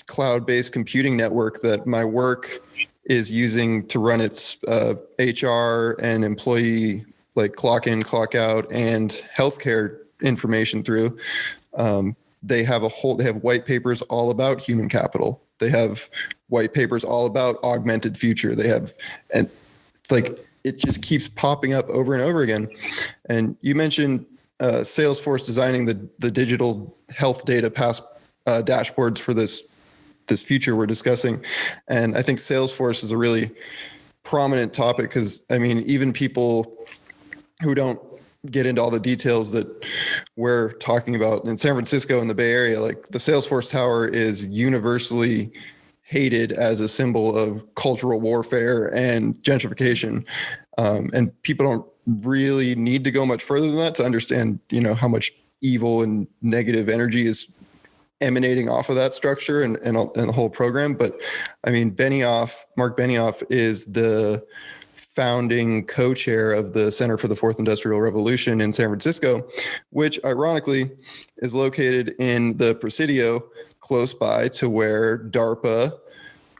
cloud-based computing network that my work is using to run its HR and employee like clock in, clock out, and healthcare information through. They have white papers all about human capital. They have white papers all about augmented future. And it's like, it just keeps popping up over and over again. And you mentioned Salesforce designing the digital health data dashboards for this future we're discussing. And I think Salesforce is a really prominent topic because, I mean, even people who don't get into all the details that we're talking about in San Francisco and the Bay Area, like the Salesforce Tower is universally hated as a symbol of cultural warfare and gentrification. And people don't really need to go much further than that to understand, you know, how much evil and negative energy is emanating off of that structure and the whole program. But I mean, Mark Benioff is the founding co-chair of the Center for the Fourth Industrial Revolution in San Francisco, which ironically is located in the Presidio, close by to where DARPA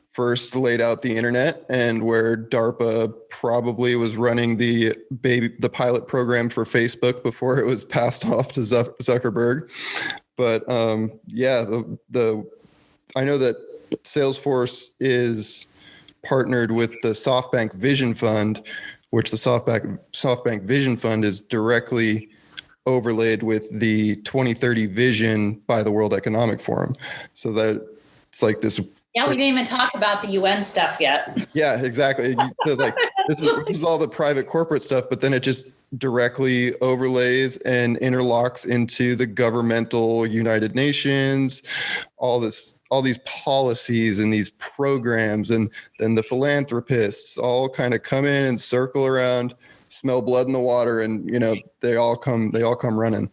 first laid out the internet and where DARPA probably was running the pilot program for Facebook before it was passed off to Zuckerberg. But yeah, the I know that Salesforce is partnered with the SoftBank Vision Fund, which the SoftBank Vision Fund is directly overlaid with the 2030 vision by the World Economic Forum. So that it's like this. Yeah, we didn't even talk about the UN stuff yet. Yeah, exactly. So like this is all the private corporate stuff, but then it just directly overlays and interlocks into the governmental United Nations, all these policies and these programs, and then the philanthropists all kind of come in and circle around, smell blood in the water, and they all come running.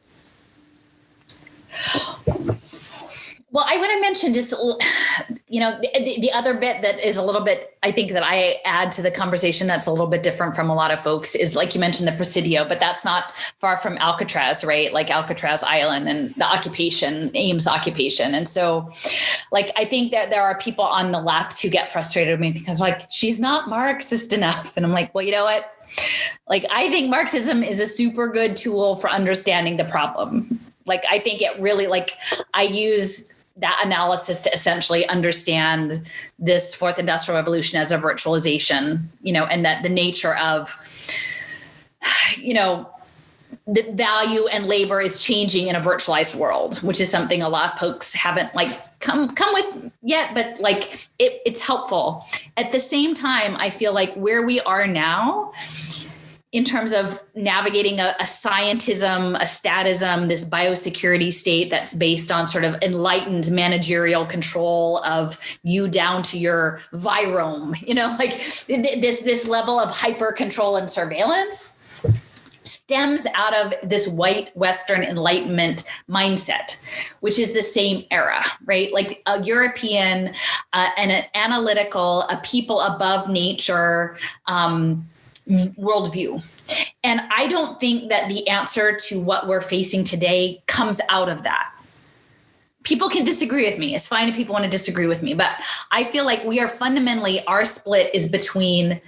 Well, I want to mention just, the other bit that is a little bit, I think that I add to the conversation that's a little bit different from a lot of folks is, like you mentioned, the Presidio, but that's not far from Alcatraz, right? Like Alcatraz Island and the occupation, Ames occupation. And so, like, I think that there are people on the left who get frustrated with me because, like, she's not Marxist enough. And I'm like, well, you know what? Like, I think Marxism is a super good tool for understanding the problem. Like, I think it really, like, I use that analysis to essentially understand this fourth industrial revolution as a virtualization, and that the nature of, the value and labor is changing in a virtualized world, which is something a lot of folks haven't like come with yet, but like it's helpful. At the same time, I feel like where we are now in terms of navigating a scientism, a statism, this biosecurity state that's based on sort of enlightened managerial control of you down to your virome, like this level of hyper control and surveillance stems out of this white Western Enlightenment mindset, which is the same era, right? Like a European, an analytical, a people above nature, worldview. And I don't think that the answer to what we're facing today comes out of that. People can disagree with me. It's fine if people want to disagree with me, but I feel like we are fundamentally, our split is between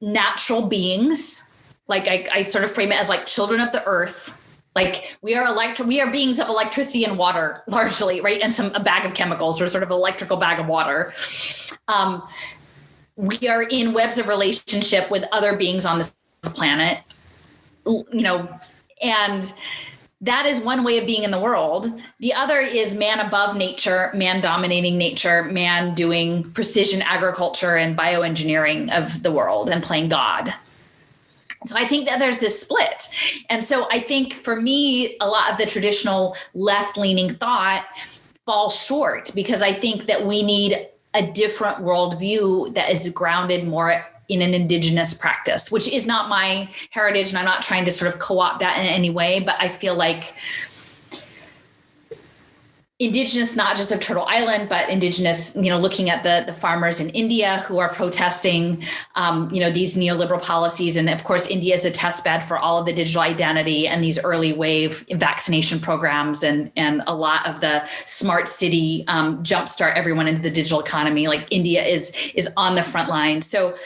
natural beings. Like I sort of frame it as like children of the earth. Like we are beings of electricity and water largely, right? And a bag of chemicals, or sort of an electrical bag of water. We are in webs of relationship with other beings on this planet, and that is one way of being in the world. The other is man above nature, man dominating nature, man doing precision agriculture and bioengineering of the world and playing God. So I think that there's this split. And so I think for me, a lot of the traditional left-leaning thought falls short, because I think that we need a different worldview that is grounded more in an indigenous practice, which is not my heritage. And I'm not trying to sort of co-opt that in any way, but I feel like indigenous, not just of Turtle Island, but indigenous, looking at the farmers in India who are protesting, these neoliberal policies. And of course, India is a test bed for all of the digital identity and these early wave vaccination programs and a lot of the smart city jumpstart everyone into the digital economy. Like India is on the front line. So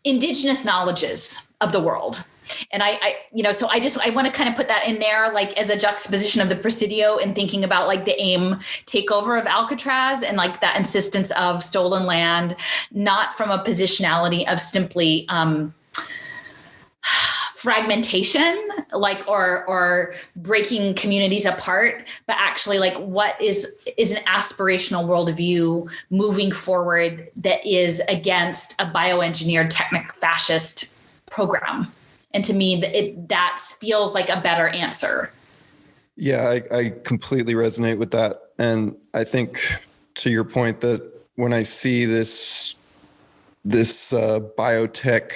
indigenous knowledges of the world. And I want to kind of put that in there, like as a juxtaposition of the Presidio and thinking about like the AIM takeover of Alcatraz and like that insistence of stolen land, not from a positionality of simply fragmentation, like or breaking communities apart, but actually like what is an aspirational worldview moving forward that is against a bioengineered technic fascist program. And to me, that feels like a better answer. Yeah, I completely resonate with that. And I think to your point that when I see this biotech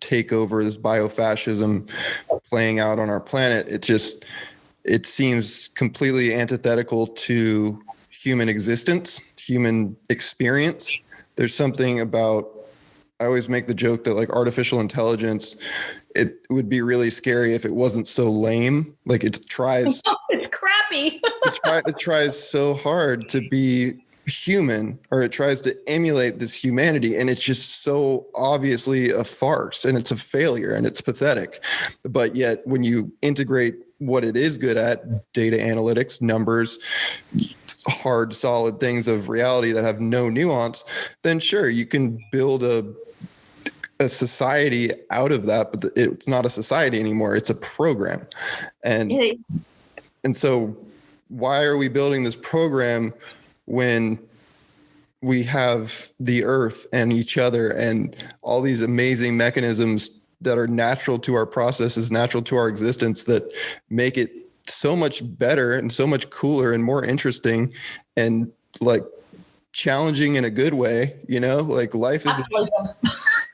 takeover, this biofascism playing out on our planet, it seems completely antithetical to human existence, human experience. There's something about, I always make the joke that like artificial intelligence, it would be really scary if it wasn't so lame. Like it tries, it's crappy. it tries so hard to be human, or it tries to emulate this humanity, and it's just so obviously a farce, and it's a failure, and it's pathetic. But yet when you integrate what it is good at, data analytics, numbers, hard, solid things of reality that have no nuance, then sure, you can build a society out of that, but it's not a society anymore. It's a program. And so why are we building this program when we have the earth and each other and all these amazing mechanisms that are natural to our processes, natural to our existence, that make it so much better and so much cooler and more interesting and like challenging in a good way, like life is,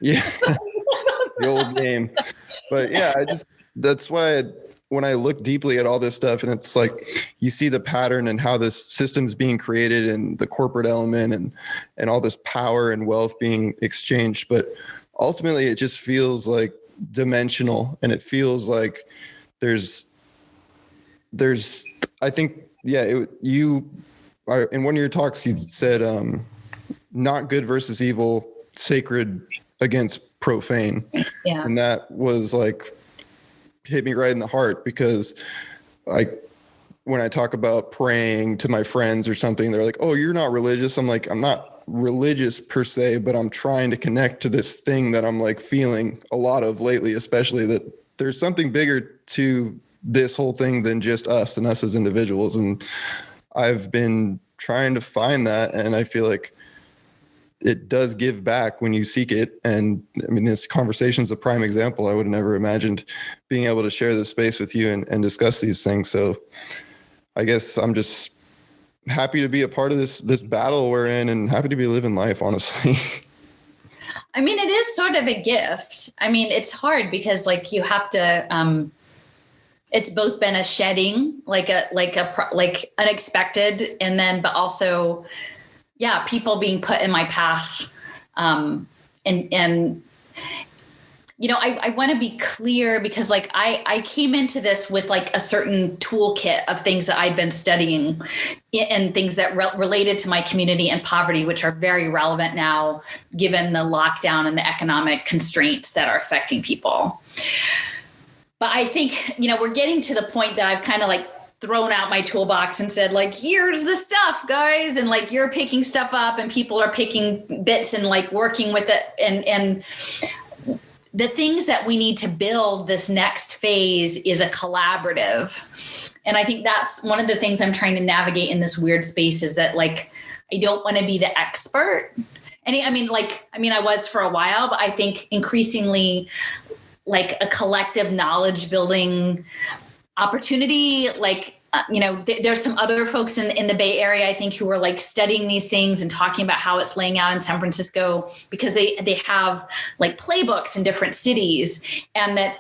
yeah, the old game. But yeah, that's why when I look deeply at all this stuff, and it's like you see the pattern and how this system's being created and the corporate element and all this power and wealth being exchanged. But ultimately, it just feels like dimensional, and it feels like there's I think, yeah, in one of your talks, you said not good versus evil, sacred against profane. Yeah. And that was like, hit me right in the heart, because when I talk about praying to my friends or something, they're like, oh, you're not religious. I'm like, I'm not religious per se, but I'm trying to connect to this thing that I'm like feeling a lot of lately, especially that there's something bigger to this whole thing than just us and us as individuals. And I've been trying to find that, and I feel like it does give back when you seek it. And I mean, this conversation is a prime example. I would have never imagined being able to share this space with you and discuss these things. So I guess I'm just happy to be a part of this battle we're in, and happy to be living life, honestly. I mean, it is sort of a gift. I mean, it's hard because like you have to, it's both been a shedding, like unexpected, and then, but also, yeah, people being put in my path. And I want to be clear, because like I came into this with like a certain toolkit of things that I'd been studying and things that related to my community and poverty, which are very relevant now, given the lockdown and the economic constraints that are affecting people. But I think, we're getting to the point that I've kind of like thrown out my toolbox and said, like, here's the stuff, guys. And like, you're picking stuff up and people are picking bits and like working with it. And the things that we need to build this next phase is a collaborative. And I think that's one of the things I'm trying to navigate in this weird space, is that like, I don't want to be the expert. And I was for a while, but I think increasingly like a collective knowledge building opportunity. Like, there's some other folks in the Bay Area, I think, who are like studying these things and talking about how it's laying out in San Francisco, because they have like playbooks in different cities, and that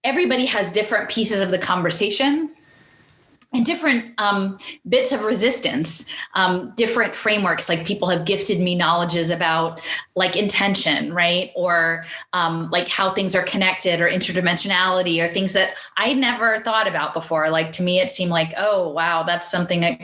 everybody has different pieces of the conversation and different bits of resistance, different frameworks. Like people have gifted me knowledges about like intention, right? Or like how things are connected, or interdimensionality, or things that I never thought about before. Like to me, it seemed like, oh, wow, that's something that,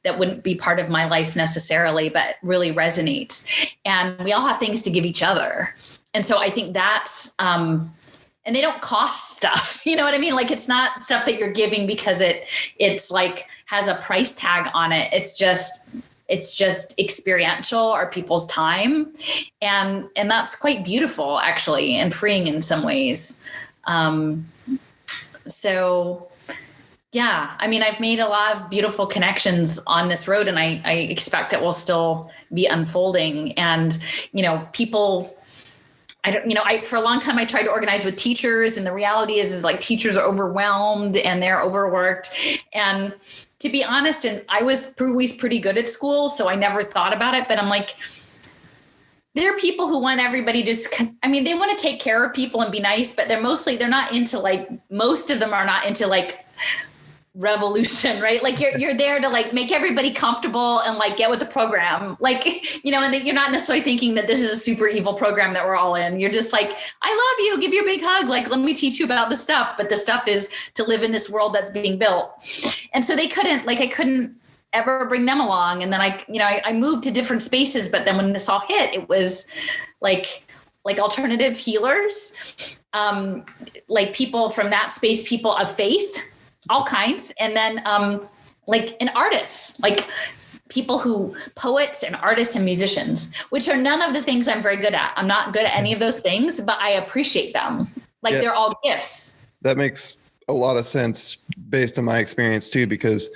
that wouldn't be part of my life necessarily, but really resonates. And we all have things to give each other. And so I think that's, and they don't cost stuff. You know what I mean? Like, it's not stuff that you're giving because it's like has a price tag on it. It's just experiential, or people's time. And that's quite beautiful, actually, and freeing in some ways. So yeah, I mean, I've made a lot of beautiful connections on this road, and I expect it will still be unfolding. And, people, for a long time I tried to organize with teachers, and the reality is like teachers are overwhelmed and they're overworked. And to be honest, and I was always pretty good at school, so I never thought about it, but I'm like, there are people who want everybody they want to take care of people and be nice, but they're not into like, most of them are not into like revolution, right? Like you're there to like make everybody comfortable and like get with the program, like, and that you're not necessarily thinking that this is a super evil program that we're all in. You're just like, I love you, give you a big hug, like, let me teach you about the stuff. But the stuff is to live in this world that's being built. And so I couldn't ever bring them along. And then I moved to different spaces, but then when this all hit, it was like, like alternative healers, like people from that space, people of faith, all kinds. And then and artists, like people poets and artists and musicians, which are none of the things I'm very good at. I'm not good at any of those things, but I appreciate them. Like they're all gifts. That makes a lot of sense based on my experience too, because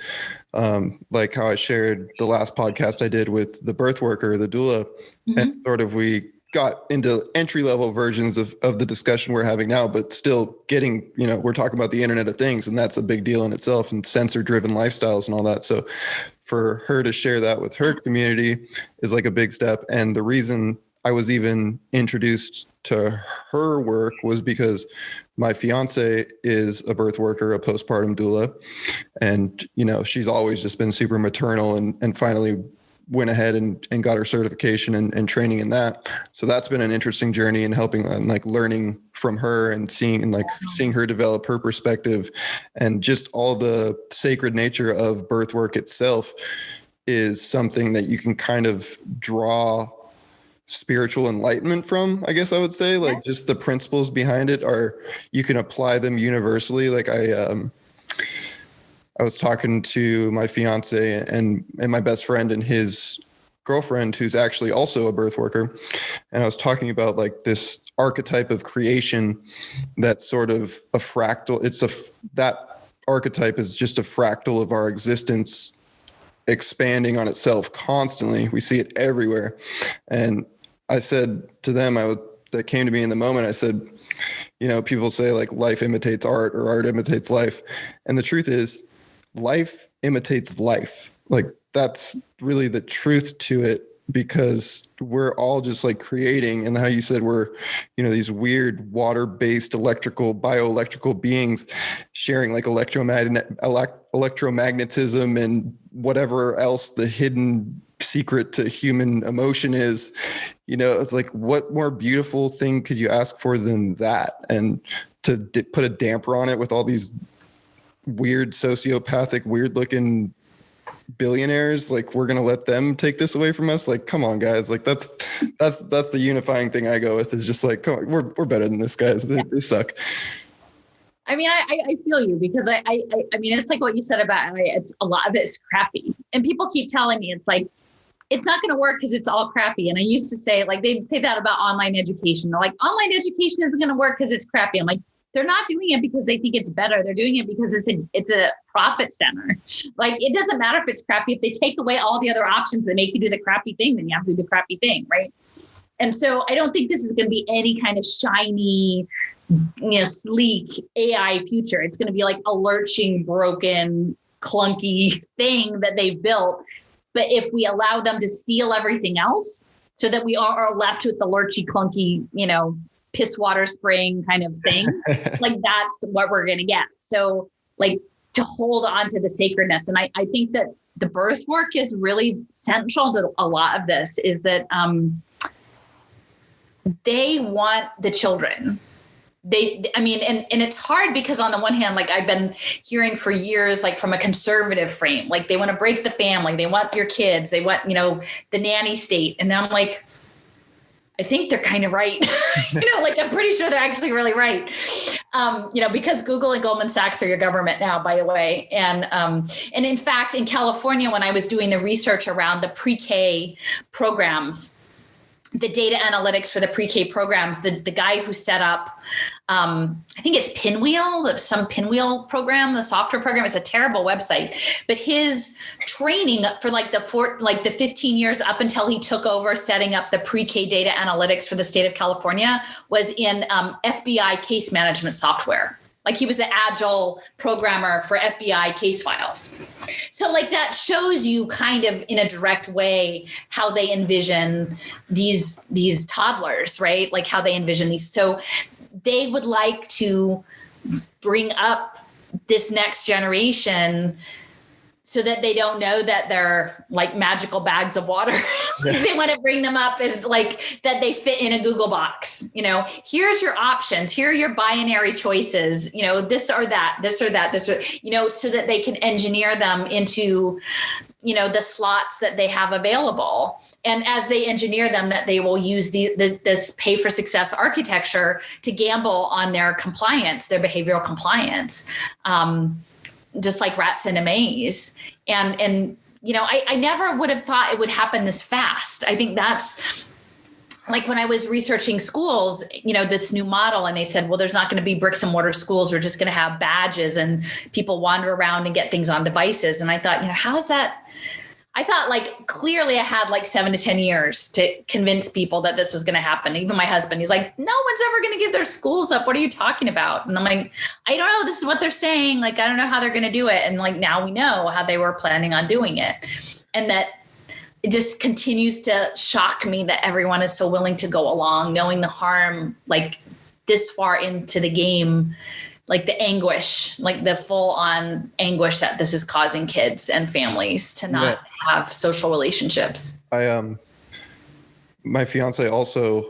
like how I shared the last podcast I did with the birth worker, the doula, and sort of we got into entry-level versions of the discussion we're having now, but still getting, we're talking about the Internet of Things, and that's a big deal in itself, and sensor-driven lifestyles and all that. So for her to share that with her community is like a big step. And the reason I was even introduced to her work was because my fiance is a birth worker, a postpartum doula. And, she's always just been super maternal and finally went ahead and got her certification and training in that. So that's been an interesting journey in helping and like learning from her and seeing her develop her perspective, and just all the sacred nature of birth work itself is something that you can kind of draw spiritual enlightenment from, I guess I would say. Like just the principles behind it you can apply them universally. Like I was talking to my fiance and my best friend and his girlfriend, who's actually also a birth worker. And I was talking about like this archetype of creation that's sort of a fractal. That archetype is just a fractal of our existence expanding on itself constantly. We see it everywhere. And I said to them, that came to me in the moment, I said, people say like life imitates art or art imitates life. And the truth is, life imitates life. Like that's really the truth to it, because we're all just like creating. And how you said we're, these weird water-based bioelectrical beings sharing like electromagnetism and whatever else the hidden secret to human emotion is. It's like, what more beautiful thing could you ask for than that? And to put a damper on it with all these weird sociopathic, weird looking billionaires, like we're going to let them take this away from us? Like, come on guys. Like that's the unifying thing I go with, is just like, come on, we're better than this, guys. They suck. I mean, I feel you, because I mean, it's like what you said about, it's a lot of it's crappy, and people keep telling me it's like, it's not going to work because it's all crappy. And I used to say, like, they'd say that about online education. They're like, online education isn't going to work because it's crappy. I'm like, they're not doing it because they think it's better. They're doing it because it's a profit center. Like, it doesn't matter if it's crappy. If they take away all the other options that make you do the crappy thing, then you have to do the crappy thing, right? And so I don't think this is going to be any kind of shiny, sleek AI future. It's going to be like a lurching, broken, clunky thing that they've built. But if we allow them to steal everything else, so that we are left with the lurchy, clunky, piss water spraying kind of thing, like that's what we're going to get. So like to hold on to the sacredness. And I think that the birth work is really central to a lot of this, is that they want the children. And it's hard because on the one hand, like I've been hearing for years, like from a conservative frame, like they want to break the family. They want your kids. They want, the nanny state. And then I'm like, I think they're kind of right. Like I'm pretty sure they're actually really right. Because Google and Goldman Sachs are your government now, by the way. And in fact, in California, when I was doing the research around the pre-K programs, the data analytics for the pre-K programs, the guy who set up, I think it's Pinwheel, some Pinwheel program, the software program. It's a terrible website, but his training for the 15 years up until he took over setting up the pre-K data analytics for the state of California was in FBI case management software. Like he was the agile programmer for FBI case files. So like that shows you kind of in a direct way how they envision these toddlers, right? Like how they envision these. So they would like to bring up this next generation so that they don't know that they're like magical bags of water. They want to bring them up as like that they fit in a Google box. Here's your options. Here are your binary choices, this or that, this or that, this, or, so that they can engineer them into, the slots that they have available. and as they engineer them, that they will use this pay for success architecture to gamble on their compliance, their behavioral compliance, just like rats in a maze. And I never would have thought it would happen this fast. I think that's like when I was researching schools, this new model, and they said, well, there's not going to be bricks and mortar schools. We're just going to have badges and people wander around and get things on devices. And I thought, how is that? I thought like clearly I had like 7 to 10 years to convince people that this was going to happen. Even my husband, he's like, no one's ever going to give their schools up. What are you talking about? And I'm like, I don't know. This is what they're saying. Like, I don't know how they're going to do it. And like, now we know how they were planning on doing it. And that it just continues to shock me that everyone is so willing to go along, knowing the harm, like this far into the game, like the anguish, like the full on anguish that this is causing kids and families to not have social relationships. My fiance also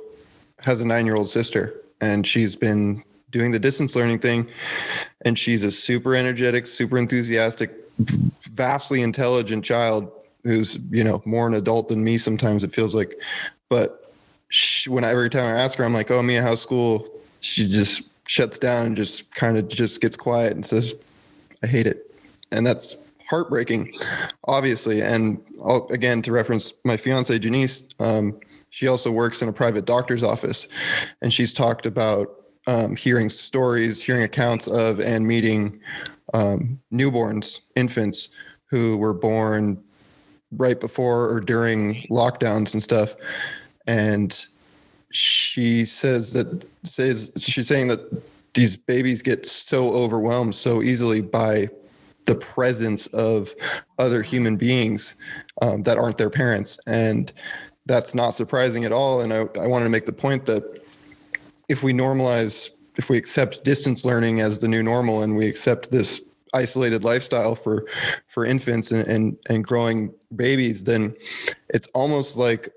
has a 9-year-old sister, and she's been doing the distance learning thing, and she's a super energetic, super enthusiastic, vastly intelligent child who's, more an adult than me sometimes, it feels like. But every time I ask her, I'm like, oh, Mia, how's school? She just shuts down and just kind of just gets quiet and says, I hate it. And that's heartbreaking, obviously. And again, to reference my fiance, Janice, she also works in a private doctor's office, and she's talked about hearing stories, hearing accounts of, and meeting newborns, infants who were born right before or during lockdowns and stuff. And she's saying that these babies get so overwhelmed so easily by the presence of other human beings that aren't their parents. And that's not surprising at all. And I wanted to make the point that if we accept distance learning as the new normal, and we accept this isolated lifestyle for infants and growing babies, then it's almost like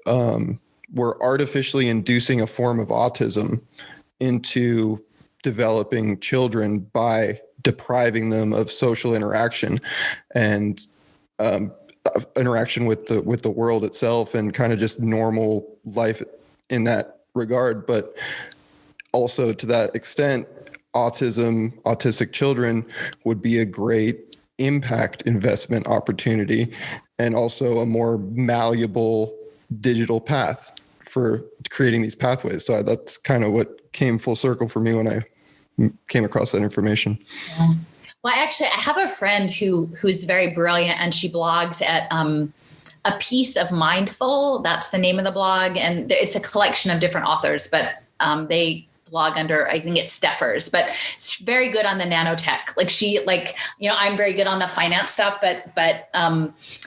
we're artificially inducing a form of autism into developing children by depriving them of social interaction and interaction with the world itself, and kind of just normal life in that regard. But also, to that extent, autistic children would be a great impact investment opportunity, and also a more malleable digital path for creating these pathways. So that's kind of what came full circle for me when I came across that information. Yeah. Well, actually, I have a friend who's very brilliant, and she blogs at A Piece of Mindful. That's the name of the blog. And it's a collection of different authors, but they blog under, I think it's Steffers, but it's very good on the nanotech. I'm very good on the finance stuff, but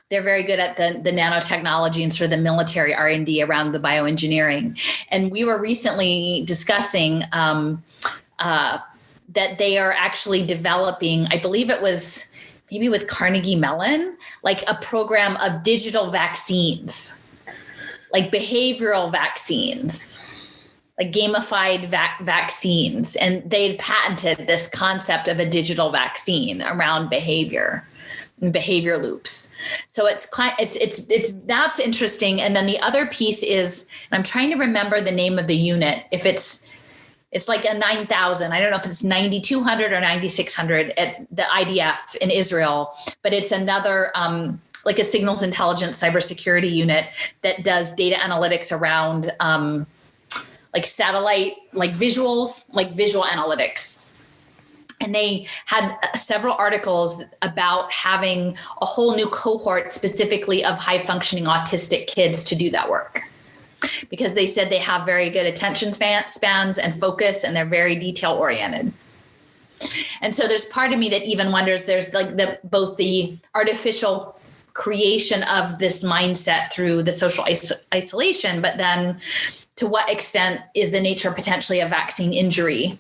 they're very good at the nanotechnology and sort of the military R&D around the bioengineering. And we were recently discussing that they are actually developing, I believe it was maybe with Carnegie Mellon, like a program of digital vaccines, like behavioral vaccines, like gamified vaccines. And they'd patented this concept of a digital vaccine around behavior and behavior loops. So it's that's interesting. And then the other piece is, and I'm trying to remember the name of the unit. If it's like a 9,000. I don't know if it's 9,200 or 9,600 at the IDF in Israel, but it's another like a signals intelligence cybersecurity unit that does data analytics around like satellite, like visuals, like visual analytics. And they had several articles about having a whole new cohort specifically of high functioning autistic kids to do that work, because they said they have very good attention spans and focus, and they're very detail oriented. And so there's part of me that even wonders, there's like both the artificial creation of this mindset through the social isolation, but then to what extent is the nature potentially of vaccine injury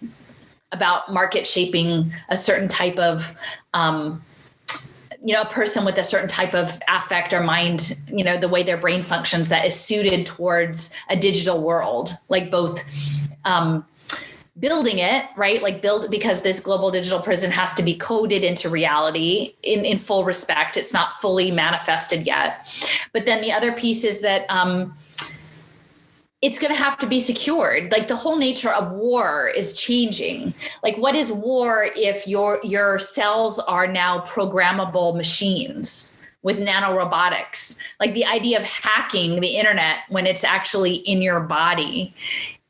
about market shaping a certain type of, a person with a certain type of affect or mind, the way their brain functions that is suited towards a digital world, like both building it, right? Like build, because this global digital prison has to be coded into reality in full respect. It's not fully manifested yet. But then the other piece is that it's going to have to be secured. Like the whole nature of war is changing. Like what is war if your cells are now programmable machines with nanorobotics? Like the idea of hacking the internet when it's actually in your body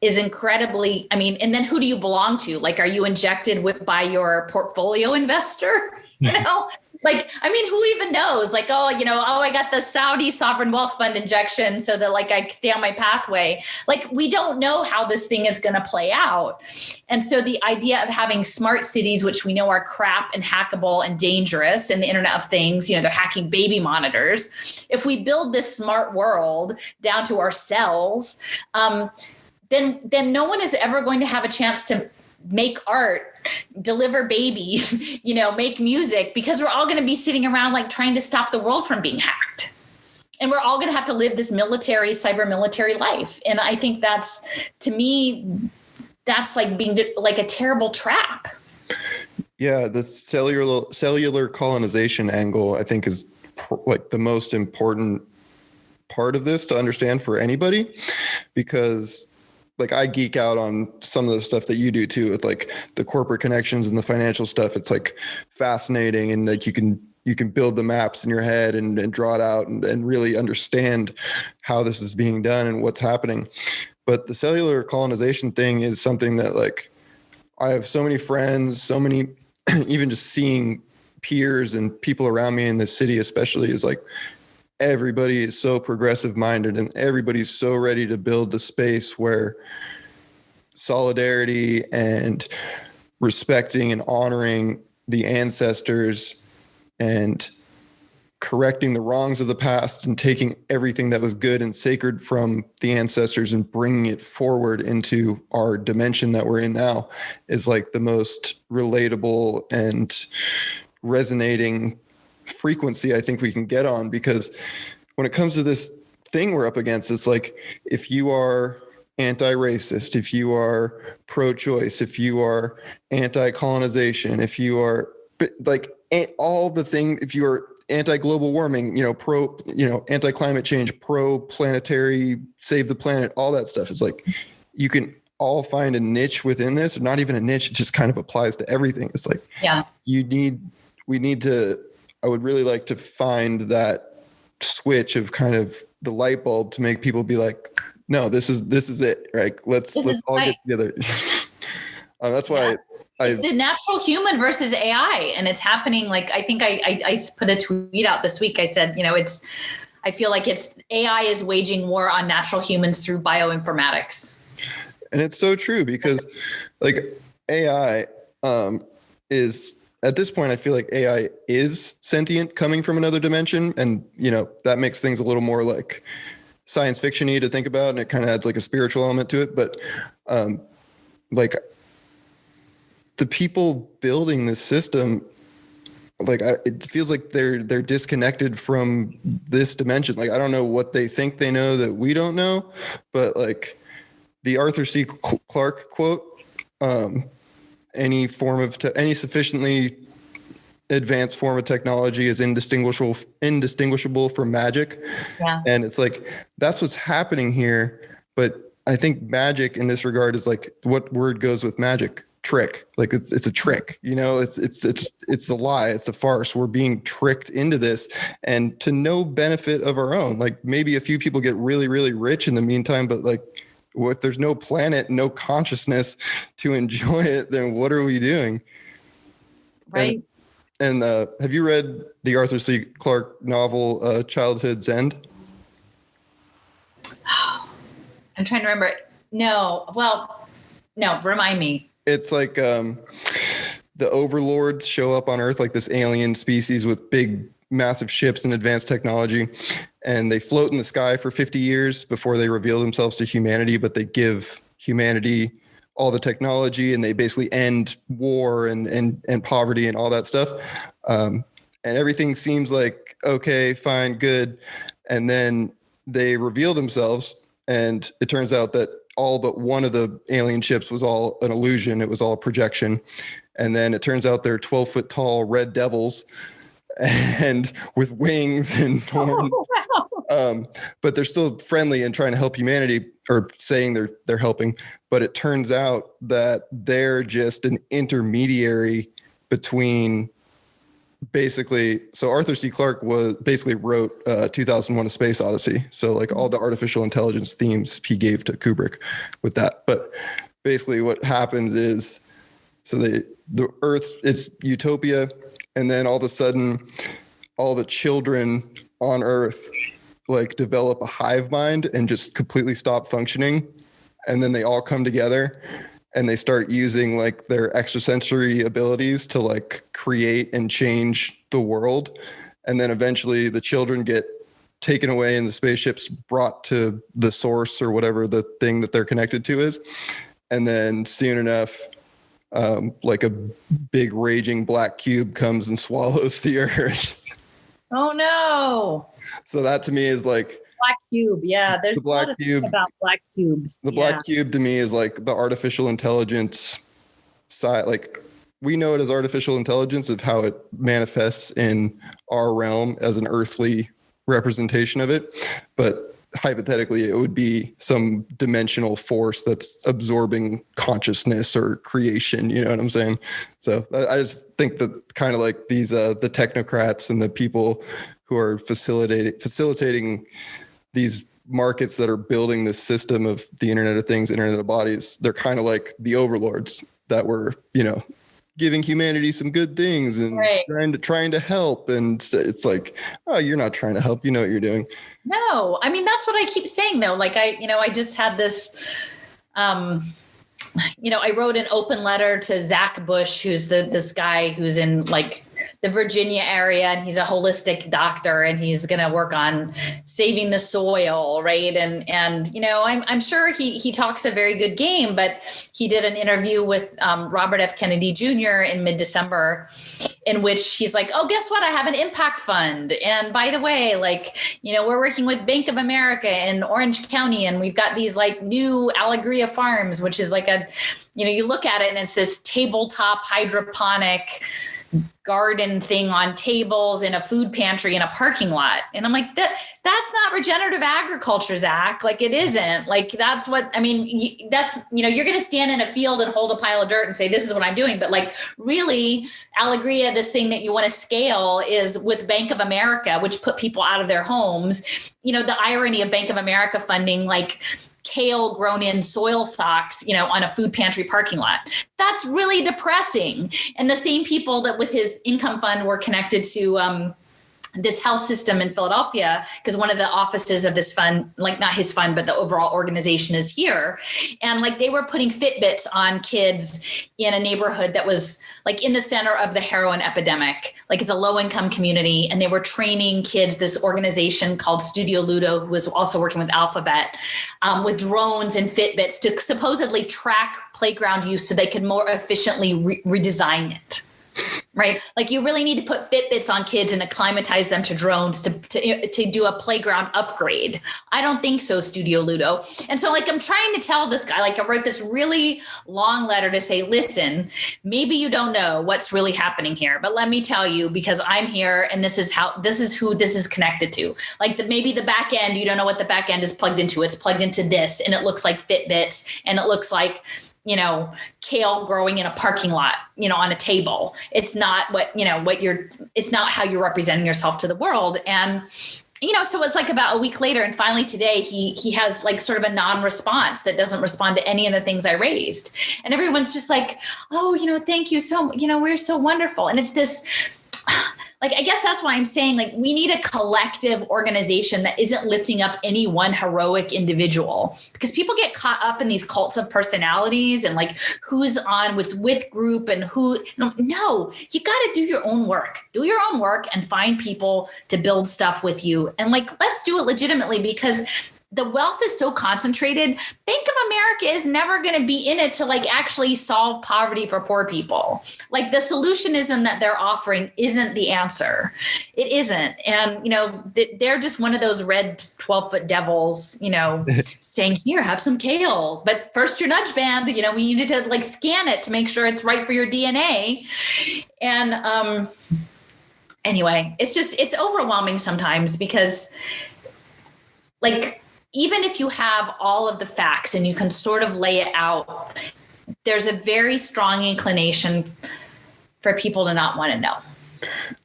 is incredibly, I mean, and then who do you belong to? Like, are you injected by your portfolio investor? You know, like, I mean, who even knows? Like, I got the Saudi sovereign wealth fund injection so that like I stay on my pathway. Like, we don't know how this thing is going to play out. And so the idea of having smart cities, which we know are crap and hackable and dangerous, and the Internet of Things, they're hacking baby monitors. If we build this smart world down to our cells, then no one is ever going to have a chance to make art, deliver babies, make music, because we're all going to be sitting around like trying to stop the world from being hacked. And we're all going to have to live this cyber military life. And I think that's, to me, that's like being like a terrible trap. Yeah, the cellular colonization angle, I think, is like the most important part of this to understand for anybody, because like I geek out on some of the stuff that you do too, with like the corporate connections and the financial stuff. It's like fascinating, and like you can build the maps in your head and draw it out and really understand how this is being done and what's happening. But the cellular colonization thing is something that like I have so many friends, so many, even just seeing peers and people around me in this city especially, is like everybody is so progressive minded and everybody's so ready to build the space where solidarity and respecting and honoring the ancestors and correcting the wrongs of the past and taking everything that was good and sacred from the ancestors and bringing it forward into our dimension that we're in now is like the most relatable and resonating frequency I think we can get on. Because when it comes to this thing we're up against, it's like, if you are anti-racist, if you are pro-choice, if you are anti-colonization, if you are like all the things, if you are anti-global warming, pro, anti-climate change, pro-planetary, save the planet, all that stuff, is like you can all find a niche within this, or not even a niche, it just kind of applies to everything. It's like, yeah, we need to, I would really like to find that switch of kind of the light bulb to make people be like, no, this is it. Right. Let's all get together. That's why it's the natural human versus AI. And it's happening. Like, I think I put a tweet out this week. I said, I feel like AI is waging war on natural humans through bioinformatics. And it's so true, because like AI is, at this point, I feel like AI is sentient, coming from another dimension. And, that makes things a little more like science fiction-y to think about. And it kind of adds like a spiritual element to it. But like the people building this system, like it feels like they're disconnected from this dimension. Like, I don't know what they think they know that we don't know, but like the Arthur C. Clarke quote, any sufficiently advanced form of technology is indistinguishable from magic. Yeah. And it's like, that's what's happening here. But I think magic in this regard is like, what word goes with magic? Trick. Like it's a trick, it's the lie. It's a farce. We're being tricked into this, and to no benefit of our own. Like maybe a few people get really, really rich in the meantime, but like, if there's no planet, no consciousness to enjoy it, then what are we doing? Right. And have you read the Arthur C. Clarke novel, Childhood's End? I'm trying to remember. No. Well, no, remind me. It's like the overlords show up on Earth, like this alien species with big, massive ships and advanced technology. And they float in the sky for 50 years before they reveal themselves to humanity, but they give humanity all the technology, and they basically end war and poverty and all that stuff. And everything seems like, okay, fine, good. And then they reveal themselves, and it turns out that all but one of the alien ships was all an illusion. It was all a projection. And then it turns out they're 12-foot tall red devils and with wings and horns. But they're still friendly and trying to help humanity, or saying they're helping. But it turns out that they're just an intermediary between basically. So Arthur C. Clarke wrote 2001: A Space Odyssey. So like all the artificial intelligence themes he gave to Kubrick with that. But basically what happens is, so the Earth, it's utopia. And then all of a sudden, all the children on Earth like develop a hive mind and just completely stop functioning. And then they all come together and they start using like their extrasensory abilities to like create and change the world. And then eventually the children get taken away and the spaceship's brought to the source or whatever the thing that they're connected to is. And then soon enough, like a big raging black cube comes and swallows the Earth. Oh no. So that to me is like black cube. Yeah, there's the black a lot of cube about black cubes. The black cube to me is like the artificial intelligence side. Like we know it as artificial intelligence of how it manifests in our realm as an earthly representation of it. But hypothetically, it would be some dimensional force that's absorbing consciousness or creation. You know what I'm saying? So I just think that kind of like these, the technocrats and the people who are facilitating these markets that are building this system of the Internet of Things, Internet of Bodies, they're kind of like the overlords that were, giving humanity some good things and trying to help. And it's like, oh, you're not trying to help. You know what you're doing. No, I mean, that's what I keep saying though. Like I just had this, I wrote an open letter to Zach Bush, who's this guy who's in like the Virginia area, and he's a holistic doctor, and he's going to work on saving the soil, right? And I'm sure he talks a very good game, but he did an interview with Robert F. Kennedy Jr. in mid-December, in which he's like, oh, guess what? I have an impact fund. And by the way, like, we're working with Bank of America in Orange County, and we've got these like new Alegria farms, which is like you look at it and it's this tabletop hydroponic garden thing on tables in a food pantry in a parking lot. And I'm like, that's not regenerative agriculture, Zach. Like it isn't. Like that's what, I mean, that's, you're going to stand in a field and hold a pile of dirt and say, this is what I'm doing. But like really, Alegria, this thing that you want to scale is with Bank of America, which put people out of their homes. The irony of Bank of America funding, like kale grown in soil socks, on a food pantry parking lot. That's really depressing. And the same people that with his income fund were connected to this health system in Philadelphia, because one of the offices of this fund, like not his fund, but the overall organization is here. And like they were putting Fitbits on kids in a neighborhood that was like in the center of the heroin epidemic. Like it's a low income community. And they were training kids, this organization called Studio Ludo, who was also working with Alphabet, with drones and Fitbits to supposedly track playground use so they could more efficiently redesign it. Right. Like you really need to put Fitbits on kids and acclimatize them to drones to do a playground upgrade. I don't think so, Studio Ludo. And so like, I'm trying to tell this guy, like I wrote this really long letter to say, listen, maybe you don't know what's really happening here, but let me tell you, because I'm here and this is who this is connected to. Like maybe the back end, you don't know what the back end is plugged into. It's plugged into this and it looks like Fitbits and it looks like, kale growing in a parking lot, on a table. It's not it's not how you're representing yourself to the world. And, so it's like about a week later and finally today he has like sort of a non-response that doesn't respond to any of the things I raised. And everyone's just like, oh, thank you. So, we're so wonderful. And it's this, like, I guess that's why I'm saying, like, we need a collective organization that isn't lifting up any one heroic individual, because people get caught up in these cults of personalities and like who's on with group and who. No, you got to do your own work. Do your own work and find people to build stuff with you. And like, let's do it legitimately, because the wealth is so concentrated. Bank of America is never going to be in it to like actually solve poverty for poor people. Like the solutionism that they're offering isn't the answer. It isn't. And, you know, they're just one of those red 12-foot devils, you know, saying, here, have some kale. But first your nudge band, you know, we needed to like scan it to make sure it's right for your DNA. And anyway, it's overwhelming sometimes because like, even if you have all of the facts and you can sort of lay it out, there's a very strong inclination for people to not want to know.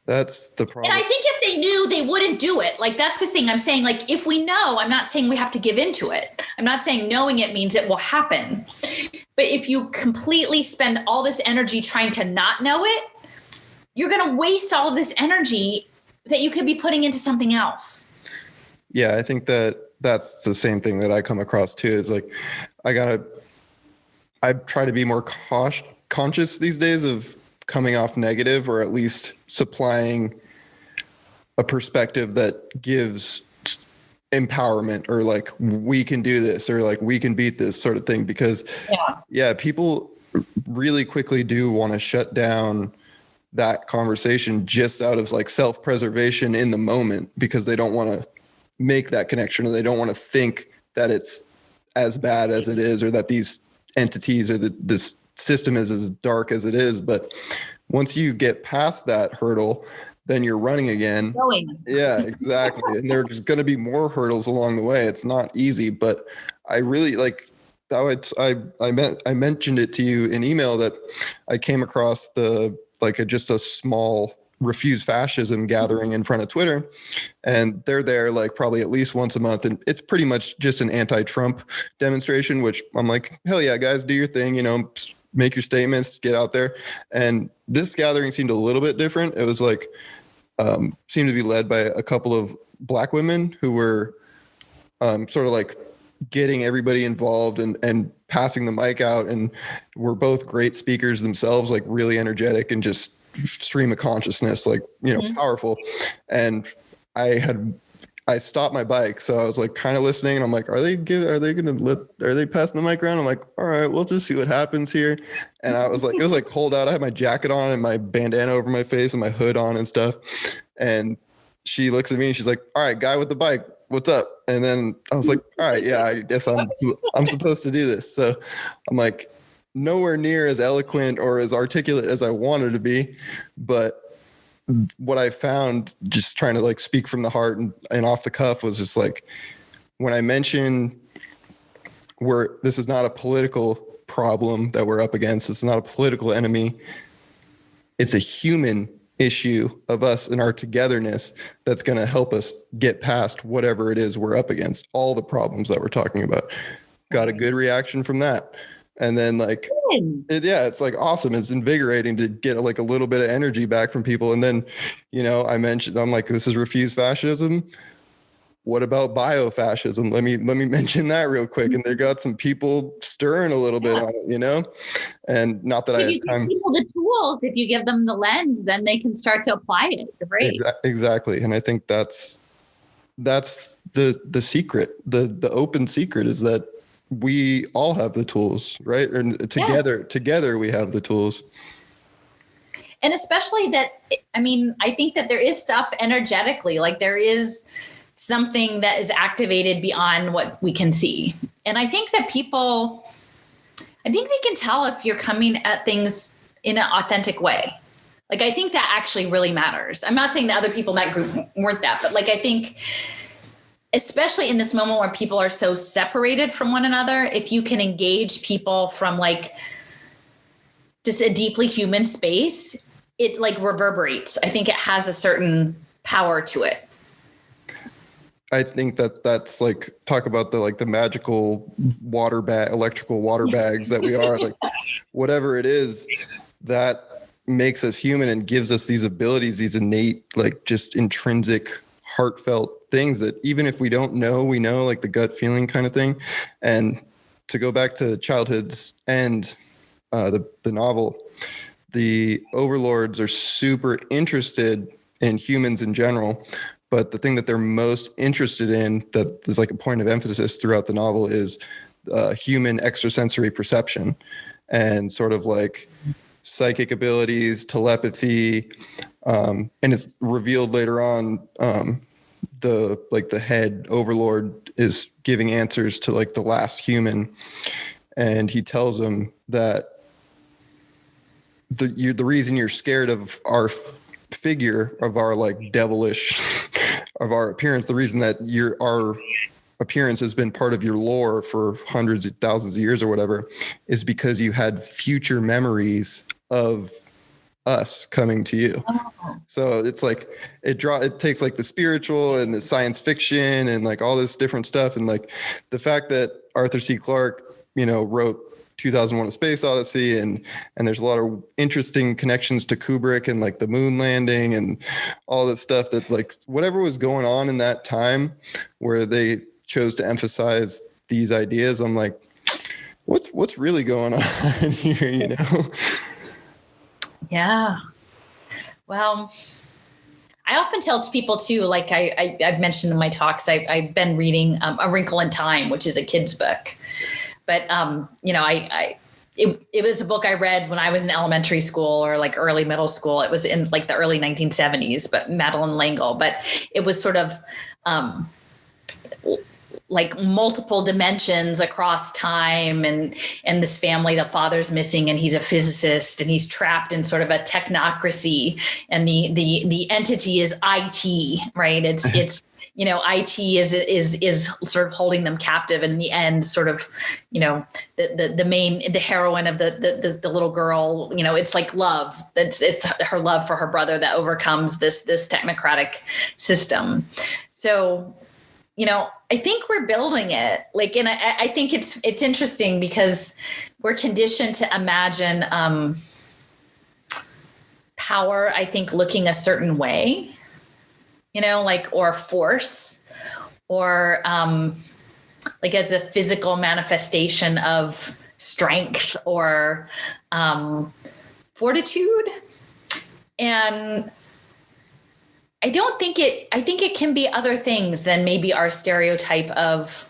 That's the problem. And I think if they knew, they wouldn't do it. Like, that's the thing I'm saying. Like, if we know, I'm not saying we have to give into it. I'm not saying knowing it means it will happen. But if you completely spend all this energy trying to not know it, you're going to waste all of this energy that you could be putting into something else. Yeah, I think that's the same thing that I come across too. Is like, I try to be more conscious these days of coming off negative, or at least supplying a perspective that gives empowerment, or like, we can do this, or like, we can beat this sort of thing. Because people really quickly do want to shut down that conversation just out of like self-preservation in the moment, because they don't want to make that connection, or they don't want to think that it's as bad as it is, or that these entities or this system is as dark as it is. But once you get past that hurdle, then you're running again. Yeah, exactly. And there's going to be more hurdles along the way. It's not easy, but I really like, I mentioned it to you in email that I came across just a small Refuse Fascism gathering in front of Twitter, and they're there like probably at least once a month, and it's pretty much just an anti-Trump demonstration, which I'm like, hell yeah, guys, do your thing, you know, make your statements, get out there. And this gathering seemed a little bit different. It was like seemed to be led by a couple of Black women who were sort of like getting everybody involved and passing the mic out, and were both great speakers themselves, like really energetic and just stream of consciousness, like, you know, powerful. And I stopped my bike, so I was like kind of listening, and I'm like, are they passing the mic around? I'm like, all right, we'll just see what happens here. And I was like, it was like cold out. I had my jacket on and my bandana over my face and my hood on and stuff. And she looks at me and she's like, all right, guy with the bike, what's up? And then I was like, all right, yeah, I guess I'm supposed to do this. So I'm like, nowhere near as eloquent or as articulate as I wanted to be, but what I found just trying to like speak from the heart and off the cuff was just like, when I mention this is not a political problem that we're up against, it's not a political enemy, it's a human issue of us and our togetherness that's going to help us get past whatever it is we're up against, all the problems that we're talking about. Got a good reaction from that. And then like, it's like awesome. It's invigorating to get like a little bit of energy back from people. And then, you know, I'm like, this is Refuse Fascism. What about biofascism? Let me mention that real quick. And they got some people stirring a little bit on it, you know, and not that if I you give people the tools, if you give them the lens, then they can start to apply it. Great. Exactly. And I think that's the secret, the open secret is that we all have the tools, right? And together we have the tools. And especially that, I mean, I think that there is stuff energetically, like there is something that is activated beyond what we can see. And I think that they can tell if you're coming at things in an authentic way. Like, I think that actually really matters. I'm not saying that other people in that group weren't that, but like, I think especially in this moment where people are so separated from one another, if you can engage people from like just a deeply human space, it like reverberates. I think it has a certain power to it. I think that's like, talk about the magical electrical water bags that we are, like whatever it is that makes us human and gives us these abilities, these innate, like just intrinsic, heartfelt things that even if we don't know, we know, like the gut feeling kind of thing. And to go back to Childhood's End, the novel, the overlords are super interested in humans in general, But the thing that they're most interested in, that is like a point of emphasis throughout the novel, is human extrasensory perception and sort of like psychic abilities, telepathy. And it's revealed later on, the head overlord is giving answers to like the last human. And he tells him that the reason you're scared of our figure, of our like devilish, of our appearance, the reason that our appearance has been part of your lore for hundreds of thousands of years or whatever, is because you had future memories of us coming to you. Oh. So it's like it takes like the spiritual and the science fiction and like all this different stuff, and like the fact that Arthur C. Clarke, wrote 2001: A Space Odyssey, and there's a lot of interesting connections to Kubrick and like the moon landing and all this stuff. That's like whatever was going on in that time where they chose to emphasize these ideas. I'm like, what's really going on here, Yeah. Well, I often tell people too, like I've mentioned in my talks, I've been reading A Wrinkle in Time, which is a kid's book. But, it was a book I read when I was in elementary school or like early middle school. It was in like the early 1970s, but Madeleine L'Engle. But it was sort of like multiple dimensions across time, and this family, the father's missing and he's a physicist and he's trapped in sort of a technocracy, and the entity is IT, right? It's IT is sort of holding them captive. And in the end, sort of, the heroine of the little girl, it's like love. It's her love for her brother that overcomes this technocratic system. So, I think we're building it. Like, and I think it's interesting because we're conditioned to imagine power, I think, looking a certain way, or force, or like as a physical manifestation of strength or fortitude. And I think it can be other things than maybe our stereotype of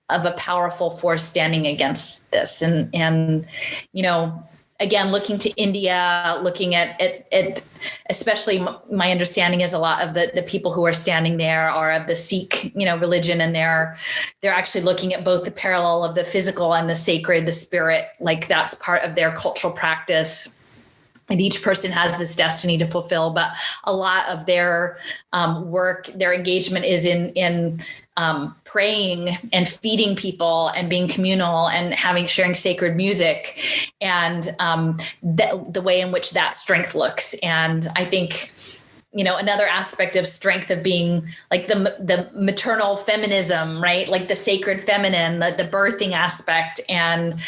a powerful force standing against this. And again, looking to India, looking at especially my understanding is a lot of the people who are standing there are of the Sikh, religion, and they're actually looking at both the parallel of the physical and the sacred, the spirit, like that's part of their cultural practice. And each person has this destiny to fulfill, but a lot of their work, their engagement is in praying and feeding people and being communal and sharing sacred music, and the way in which that strength looks. And I think, another aspect of strength of being like the maternal feminism, right? Like the sacred feminine, the birthing aspect, and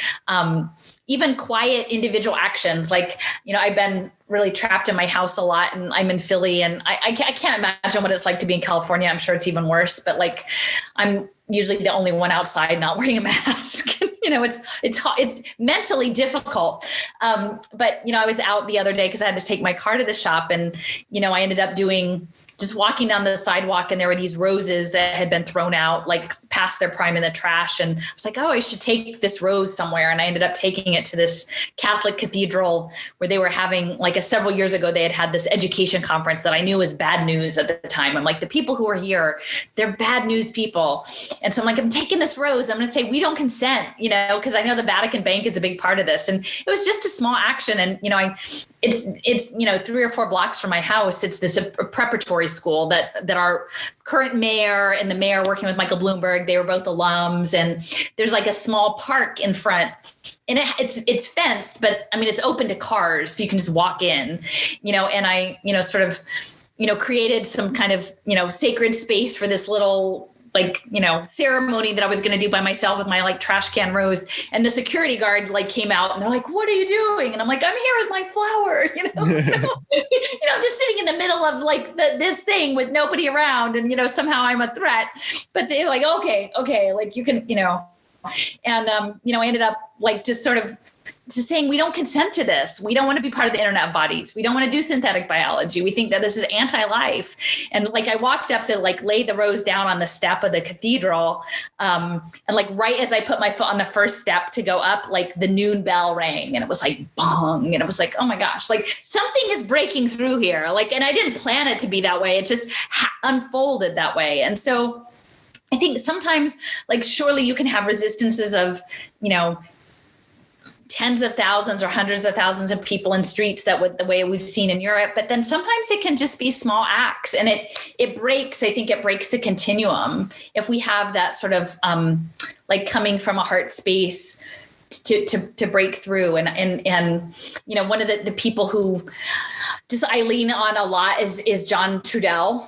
even quiet individual actions. Like, I've been really trapped in my house a lot, and I'm in Philly, and I can't imagine what it's like to be in California. I'm sure it's even worse, but like, I'm usually the only one outside not wearing a mask. It's mentally difficult. But, I was out the other day because I had to take my car to the shop, and, I ended up just walking down the sidewalk, and there were these roses that had been thrown out, like past their prime in the trash. And I was like, oh, I should take this rose somewhere. And I ended up taking it to this Catholic cathedral where they were having, like, several years ago, they had this education conference that I knew was bad news at the time. I'm like, the people who are here, they're bad news people. And so I'm like, I'm taking this rose. I'm going to say, we don't consent, because I know the Vatican Bank is a big part of this. And it was just a small action. And, it's 3 or 4 blocks from my house. It's this preparatory school that our current mayor and the mayor working with Michael Bloomberg, they were both alums, and there's like a small park in front, and it's fenced, but I mean, it's open to cars, so you can just walk in, and I, sort of, created some kind of, sacred space for this little, like, ceremony that I was going to do by myself with my like trash can rose. And the security guard like came out, and they're like, what are you doing? And I'm like, I'm here with my flower, I'm just sitting in the middle of like this thing with nobody around. And, somehow I'm a threat, but they're like, okay. Like you can, and, I ended up like just sort of saying we don't consent to this. We don't want to be part of the internet of bodies. We don't want to do synthetic biology. We think that this is anti-life. And like I walked up to like lay the rose down on the step of the cathedral. And like right as I put my foot on the first step to go up, like the noon bell rang and it was like bong. And it was like, oh my gosh, like something is breaking through here. Like, and I didn't plan it to be that way. It just unfolded that way. And so I think sometimes like surely you can have resistances of, tens of thousands or hundreds of thousands of people in streets that would the way we've seen in Europe. But then sometimes it can just be small acts and it breaks. I think it breaks the continuum if we have that sort of like coming from a heart space to break through. And one of the people who just I lean on a lot is John Trudell,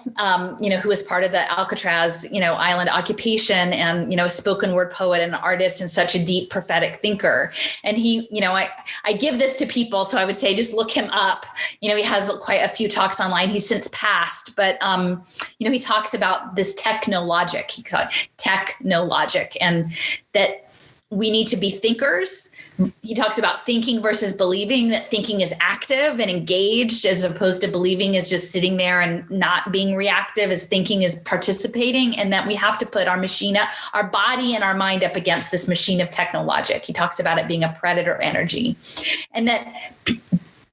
who was part of the Alcatraz, island occupation and, a spoken word poet and artist and such a deep prophetic thinker. And he, I give this to people. So I would say, just look him up. He has quite a few talks online. He's since passed, but, he talks about this technologic, and that we need to be thinkers. He talks about thinking versus believing, that thinking is active and engaged as opposed to believing is just sitting there and not being reactive, as thinking is participating, and that we have to put our machine, our body and our mind up against this machine of technologic. He talks about it being a predator energy, and that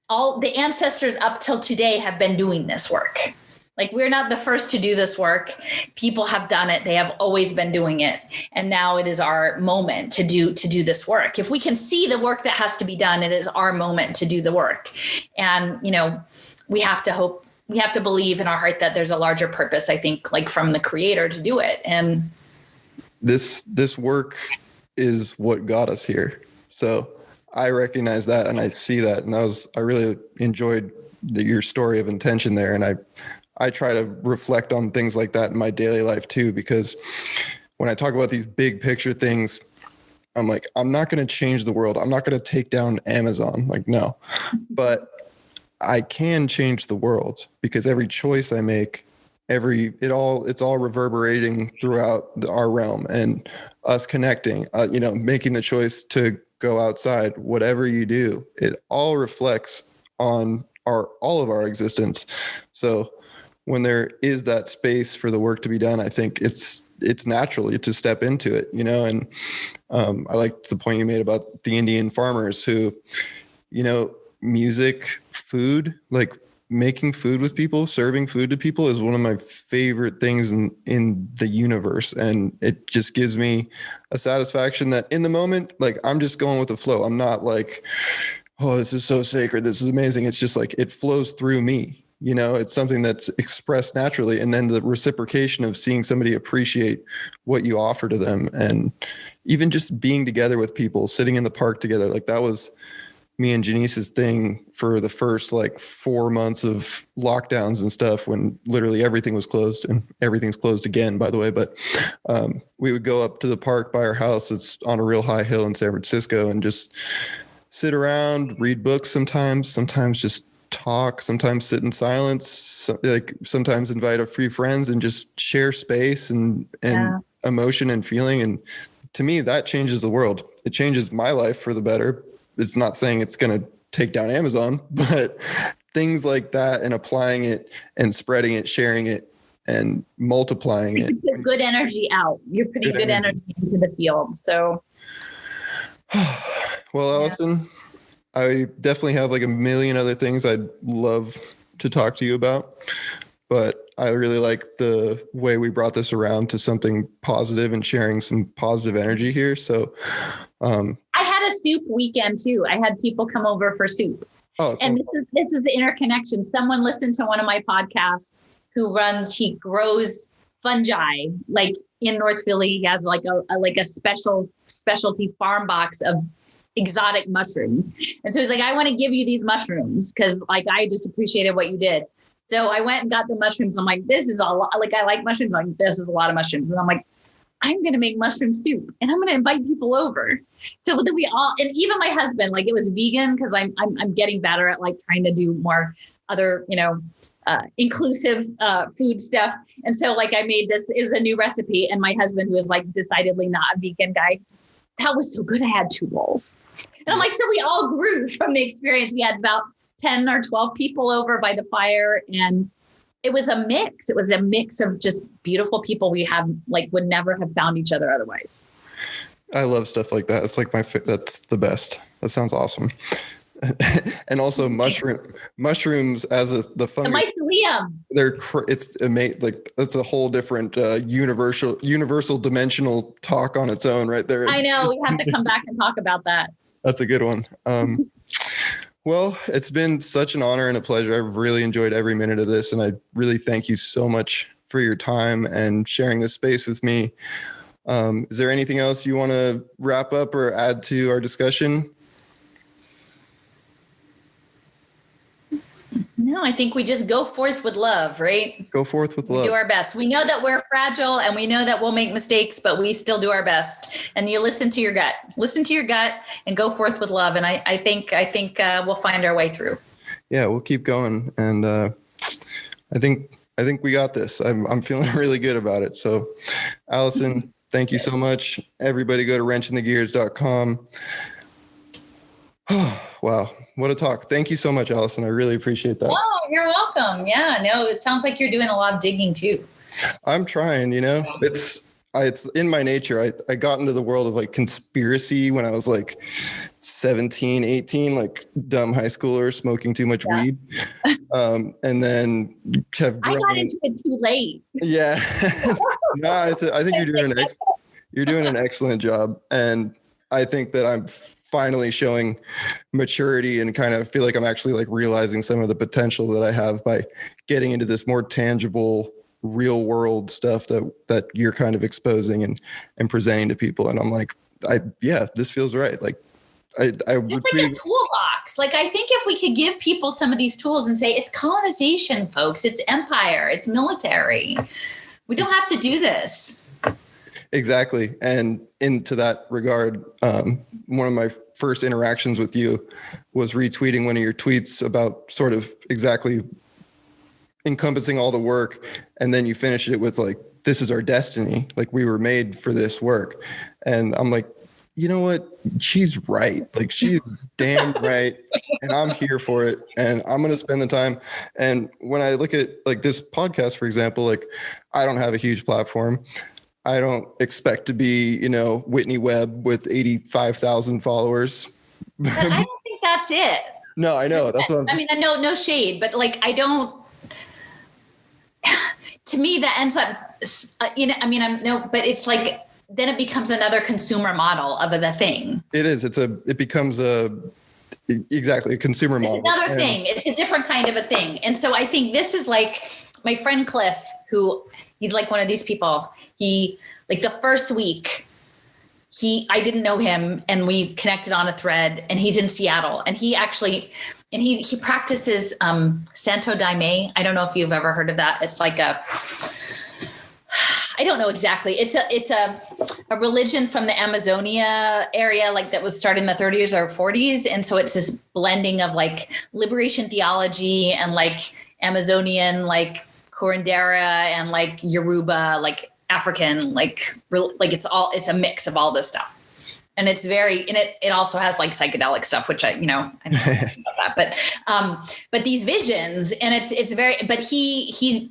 all the ancestors up till today have been doing this work. Like we're not the first to do this work. People have done it. They have always been doing it. And now it is our moment to do this work. If we can see the work that has to be done, it is our moment to do the work. And, we have to believe in our heart that there's a larger purpose, I think, like from the creator to do it. And this work is what got us here. So I recognize that and I see that. And I really enjoyed your story of intention there. And I try to reflect on things like that in my daily life too, because when I talk about these big picture things, I'm like, I'm not going to change the world. I'm not going to take down Amazon. Like, no, but I can change the world because every choice I make, it's all reverberating throughout our realm and us connecting, making the choice to go outside, whatever you do, it all reflects on all of our existence. So when there is that space for the work to be done, I think it's natural to step into it, and I liked the point you made about the Indian farmers who, music, food, like making food with people, serving food to people is one of my favorite things in the universe. And it just gives me a satisfaction that in the moment, like I'm just going with the flow. I'm not like, oh, this is so sacred, this is amazing. It's just like, it flows through me. It's something that's expressed naturally. And then the reciprocation of seeing somebody appreciate what you offer to them. And even just being together with people, sitting in the park together. Like that was me and Janice's thing for the first 4 months of lockdowns and stuff, when literally everything was closed, and everything's closed again, by the way. But we would go up to the park by our house. It's on a real high hill in San Francisco, and just sit around, read books sometimes just talk, sometimes sit in silence, sometimes invite a few friends and just share space and emotion and feeling. And to me, that changes the world. It changes my life for the better. It's not saying it's going to take down Amazon, but things like that, and applying it and spreading it, sharing it and multiplying it. You put good energy out. You're putting good energy into the field. So. Well, Alison, I definitely have a million other things I'd love to talk to you about, but I really like the way we brought this around to something positive and sharing some positive energy here. So I had a soup weekend too. I had people come over for soup. Oh, and this is the interconnection. Someone listened to one of my podcasts he grows fungi, like in North Philly. He has a specialty farm box of exotic mushrooms. And so he's like, I want to give you these mushrooms because I just appreciated what you did. So I went and got the mushrooms. I'm like, this is a lot. I like mushrooms. I'm like, this is a lot of mushrooms. And I'm like, I'm going to make mushroom soup and I'm going to invite people over. So then and even my husband, it was vegan because I'm getting better at trying to do more other, inclusive food stuff. And so I made this, it was a new recipe. And my husband, who is decidedly not a vegan guy, that was so good. I had 2 bowls. And I'm like, so we all grew from the experience. We had about 10 or 12 people over by the fire, and it was a mix. It was a mix of just beautiful people we have, like, would never have found each other otherwise. I love stuff like that. It's like that's the best. That sounds awesome. And also mushrooms as the fungi. The mycelium. It's amazing. Like, that's a whole different universal dimensional talk on its own right there. I know. We have to come back and talk about that. That's a good one. Well, it's been such an honor and a pleasure. I've really enjoyed every minute of this, and I really thank you so much for your time and sharing this space with me. Is there anything else you want to wrap up or add to our discussion? No, I think we just go forth with love, right? Go forth with love. We do our best. We know that we're fragile and we know that we'll make mistakes, but we still do our best. And you listen to your gut. Listen to your gut and go forth with love. And I think we'll find our way through. Yeah, we'll keep going. And I think we got this. I'm feeling really good about it. So, Alison, thank you so much. Everybody go to wrenchingthegears.com. Wow. What a talk. Thank you so much, Alison. I really appreciate that. Oh, you're welcome. Yeah, no, it sounds like you're doing a lot of digging too. I'm trying, it's in my nature. I got into the world of like conspiracy when I was like 17, 18, like dumb high schooler smoking too much weed. And then have grown. I got into it too late. Yeah. No, I think you're doing an excellent job. And I think that I'm finally showing maturity and kind of feel like I'm actually like realizing some of the potential that I have by getting into this more tangible, real world stuff that you're kind of exposing and presenting to people. And I'm like, this feels right. Like it's like a toolbox. Like, I think if we could give people some of these tools and say, it's colonization, folks, it's empire, it's military. We don't have to do this. Exactly. And into that regard, one of my first interactions with you was retweeting one of your tweets about sort of exactly encompassing all the work. And then you finish it with like, this is our destiny. Like, we were made for this work. And I'm like, you know what? She's right. Like, she's damn right. And I'm here for it. And I'm going to spend the time. And when I look at like this podcast, for example, like, I don't have a huge platform. I don't expect to be, Whitney Webb with 85,000 followers. But I don't think that's it. No, I know. That's what no shade, but like, I don't, to me, that ends up, but it's like, then it becomes another consumer model of the thing. It is. It becomes exactly a consumer model. It's another thing. It's a different kind of a thing. And so I think this is like my friend Cliff, who he's like one of these people. He, like, the first week, I didn't know him, and we connected on a thread, and he's in Seattle, and he practices Santo Daime. I don't know if you've ever heard of that. It's like I don't know exactly. It's a religion from the Amazonia area, like that was started in the 30s or 40s. And so it's this blending of like liberation theology and like Amazonian, like curandera and like Yoruba, like African, like it's a mix of all this stuff. And it's it also has like psychedelic stuff, which I know about that, but these visions, and it's very, but he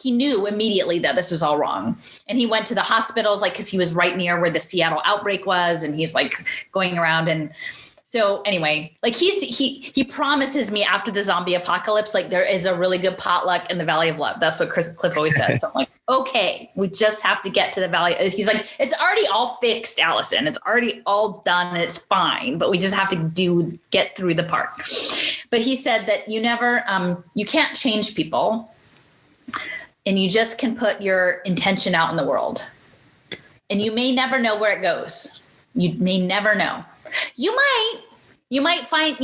knew immediately that this was all wrong. And he went to the hospitals, like, cause he was right near where the Seattle outbreak was. And he's like going around. And so anyway, like he promises me after the zombie apocalypse, like there is a really good potluck in the Valley of Love. That's what Cliff always says. So I'm like, okay, we just have to get to the Valley. He's like, it's already all fixed, Alison. It's already all done and it's fine, but we just have to get through the part. But he said that you can't change people, and you just can put your intention out in the world. And you may never know where it goes. You may never know. You might find,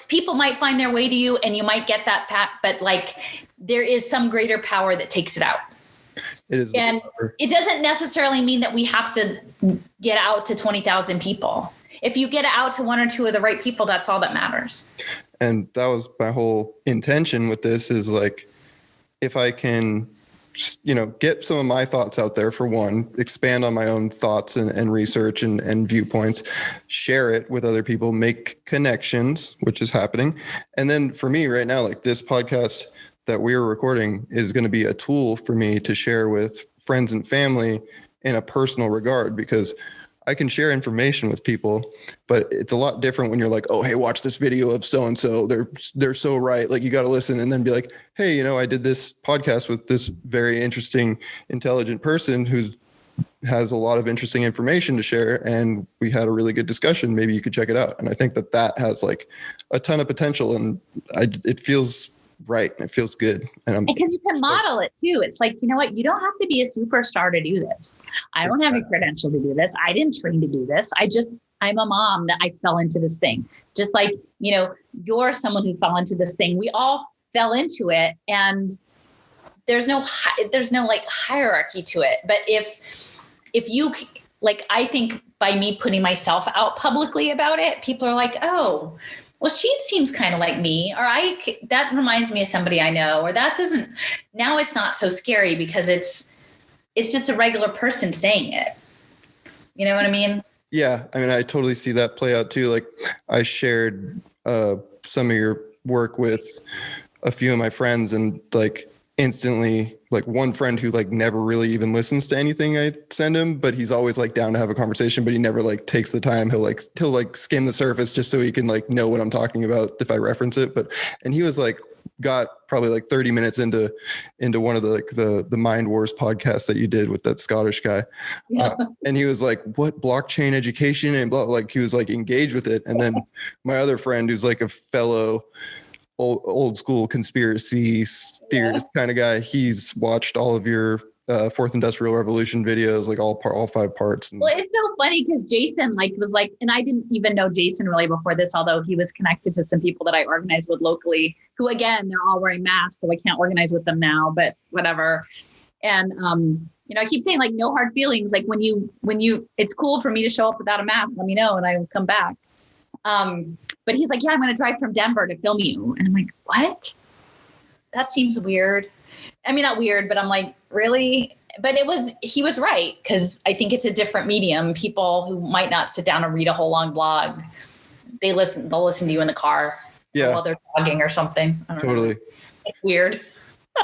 people might find their way to you, and you might get that path, but like there is some greater power that takes it out. It is. And it doesn't necessarily mean that we have to get out to 20,000 people. If you get out to one or two of the right people, that's all that matters. And that was my whole intention with this, is like, if I can get some of my thoughts out there for one, expand on my own thoughts and research and viewpoints, share it with other people, make connections, which is happening. And then for me right now, like this podcast that we are recording is going to be a tool for me to share with friends and family in a personal regard, because I can share information with people, but it's a lot different when you're like, oh, hey, watch this video of so-and-so. They're so right. Like you got to listen and then be like, hey, I did this podcast with this very interesting, intelligent person who has a lot of interesting information to share. And we had a really good discussion. Maybe you could check it out. And I think that has like a ton of potential, and it feels right. And it feels good. And because you can model it too. It's like, you know what? You don't have to be a superstar to do this. I don't have a credential to do this. I didn't train to do this. I'm a mom that I fell into this thing. Just like, you're someone who fell into this thing. We all fell into it, and there's no like hierarchy to it. But if you like, I think by me putting myself out publicly about it, people are like, oh, well, she seems kind of like me, or that reminds me of somebody I know, or now it's not so scary because it's just a regular person saying it. You know what I mean? Yeah. I mean, I totally see that play out too. Like I shared some of your work with a few of my friends, and like instantly, like one friend who like never really even listens to anything I send him, but he's always like down to have a conversation, but he never like takes the time. He'll skim the surface just so he can like know what I'm talking about if I reference it. And he was like, got probably like 30 minutes into one of the Mind Wars podcasts that you did with that Scottish guy. Yeah. And he was like, what blockchain education and blah, like he was like engaged with it. And then my other friend who's like a fellow old school conspiracy theorist kind of guy, he's watched all of your Fourth Industrial Revolution videos, like all 5 parts. Well, it's so funny because Jason was like, and I didn't even know Jason really before this, although he was connected to some people that I organize with locally, who again, they're all wearing masks, so I can't organize with them now, but whatever. And I keep saying like no hard feelings. Like when you, it's cool for me to show up without a mask, let me know and I will come back. But he's like, yeah, I'm going to drive from Denver to film you. And I'm like, what? That seems weird. I mean, not weird, but I'm like, really? But he was right. Cause I think it's a different medium. People who might not sit down and read a whole long blog, they'll listen to you in the car while they're jogging or something. I don't know. It's weird.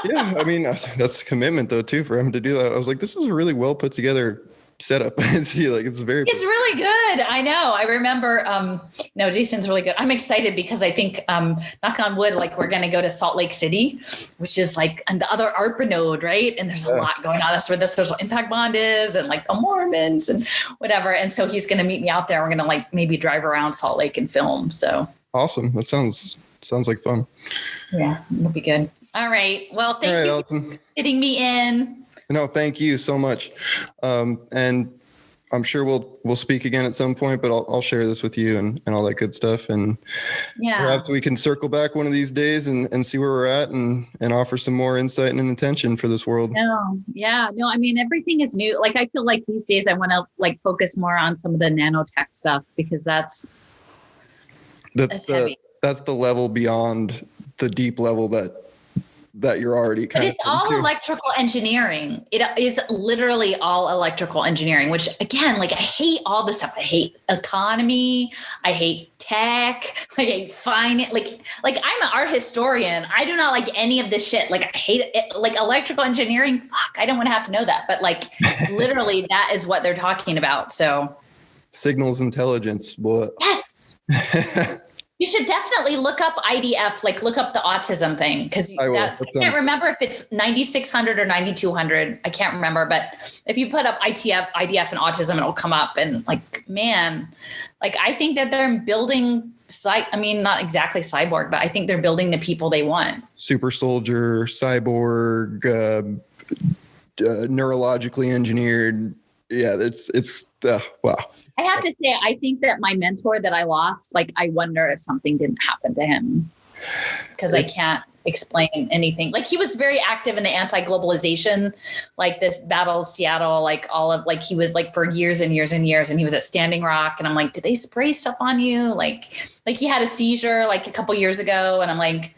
Yeah. I mean, that's commitment though, too, for him to do that. I was like, this is a really well put together setup. It's really good. I know. I remember, Jason's really good. I'm excited because I think, knock on wood, like we're going to go to Salt Lake City, which is like on the other ARPA node, right? And there's a lot going on. That's where the social impact bond is, and like the Mormons and whatever. And so he's going to meet me out there. We're going to like maybe drive around Salt Lake and film. So awesome. That sounds like fun. Yeah, it'll be good. All right. Well, thank you for fitting me in. No, thank you so much. And I'm sure we'll speak again at some point, but I'll share this with you and all that good stuff. And perhaps we can circle back one of these days and see where we're at and offer some more insight and intention for this world. No, I mean, everything is new. Like, I feel like these days I want to like focus more on some of the nanotech stuff, because that's heavy. That's the level beyond the deep level that you're already kind of. It's all electrical engineering. It is literally all electrical engineering, which again, like I hate all this stuff. I hate economy. I hate tech. Like I hate finance. Like I'm an art historian. I do not like any of this shit. Like I hate it. Like electrical engineering. Fuck, I don't want to have to know that. But like literally that is what they're talking about. So signals intelligence. What? Yes. You should definitely look up IDF, like look up the autism thing. Because I can't remember if it's 9600 or 9200. I can't remember. But if you put up IDF and autism, it'll come up. And like, man, like I think that they're building not exactly cyborg, but I think they're building the people they want. Super soldier, cyborg, neurologically engineered. Yeah, it's wow. I have to say, I think that my mentor that I lost, like, I wonder if something didn't happen to him, because I can't explain anything. Like, he was very active in the anti-globalization, like this Battle of Seattle, like all of, like, he was like for years and years and years, and he was at Standing Rock. And I'm like, did they spray stuff on you? Like he had a seizure like a couple years ago. And I'm like,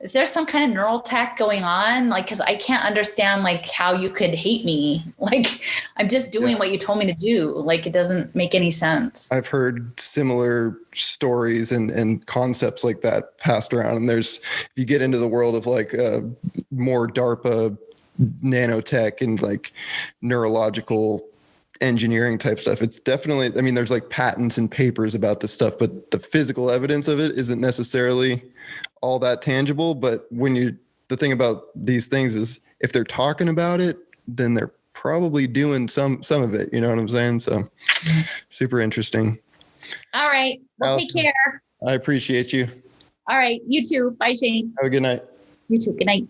is there some kind of neural tech going on? Like, cause I can't understand like how you could hate me. Like I'm just doing what you told me to do. Like it doesn't make any sense. I've heard similar stories and concepts like that passed around. And if you get into the world of like more DARPA nanotech and like neurological engineering type stuff, it's definitely, I mean, there's like patents and papers about this stuff, but the physical evidence of it isn't necessarily all that tangible. But the thing about these things is if they're talking about it, then they're probably doing some of it. You know what I'm saying? So super interesting. All right. Well, Alison, take care. I appreciate you. All right. You too. Bye, Shane. Have a good night. You too. Good night.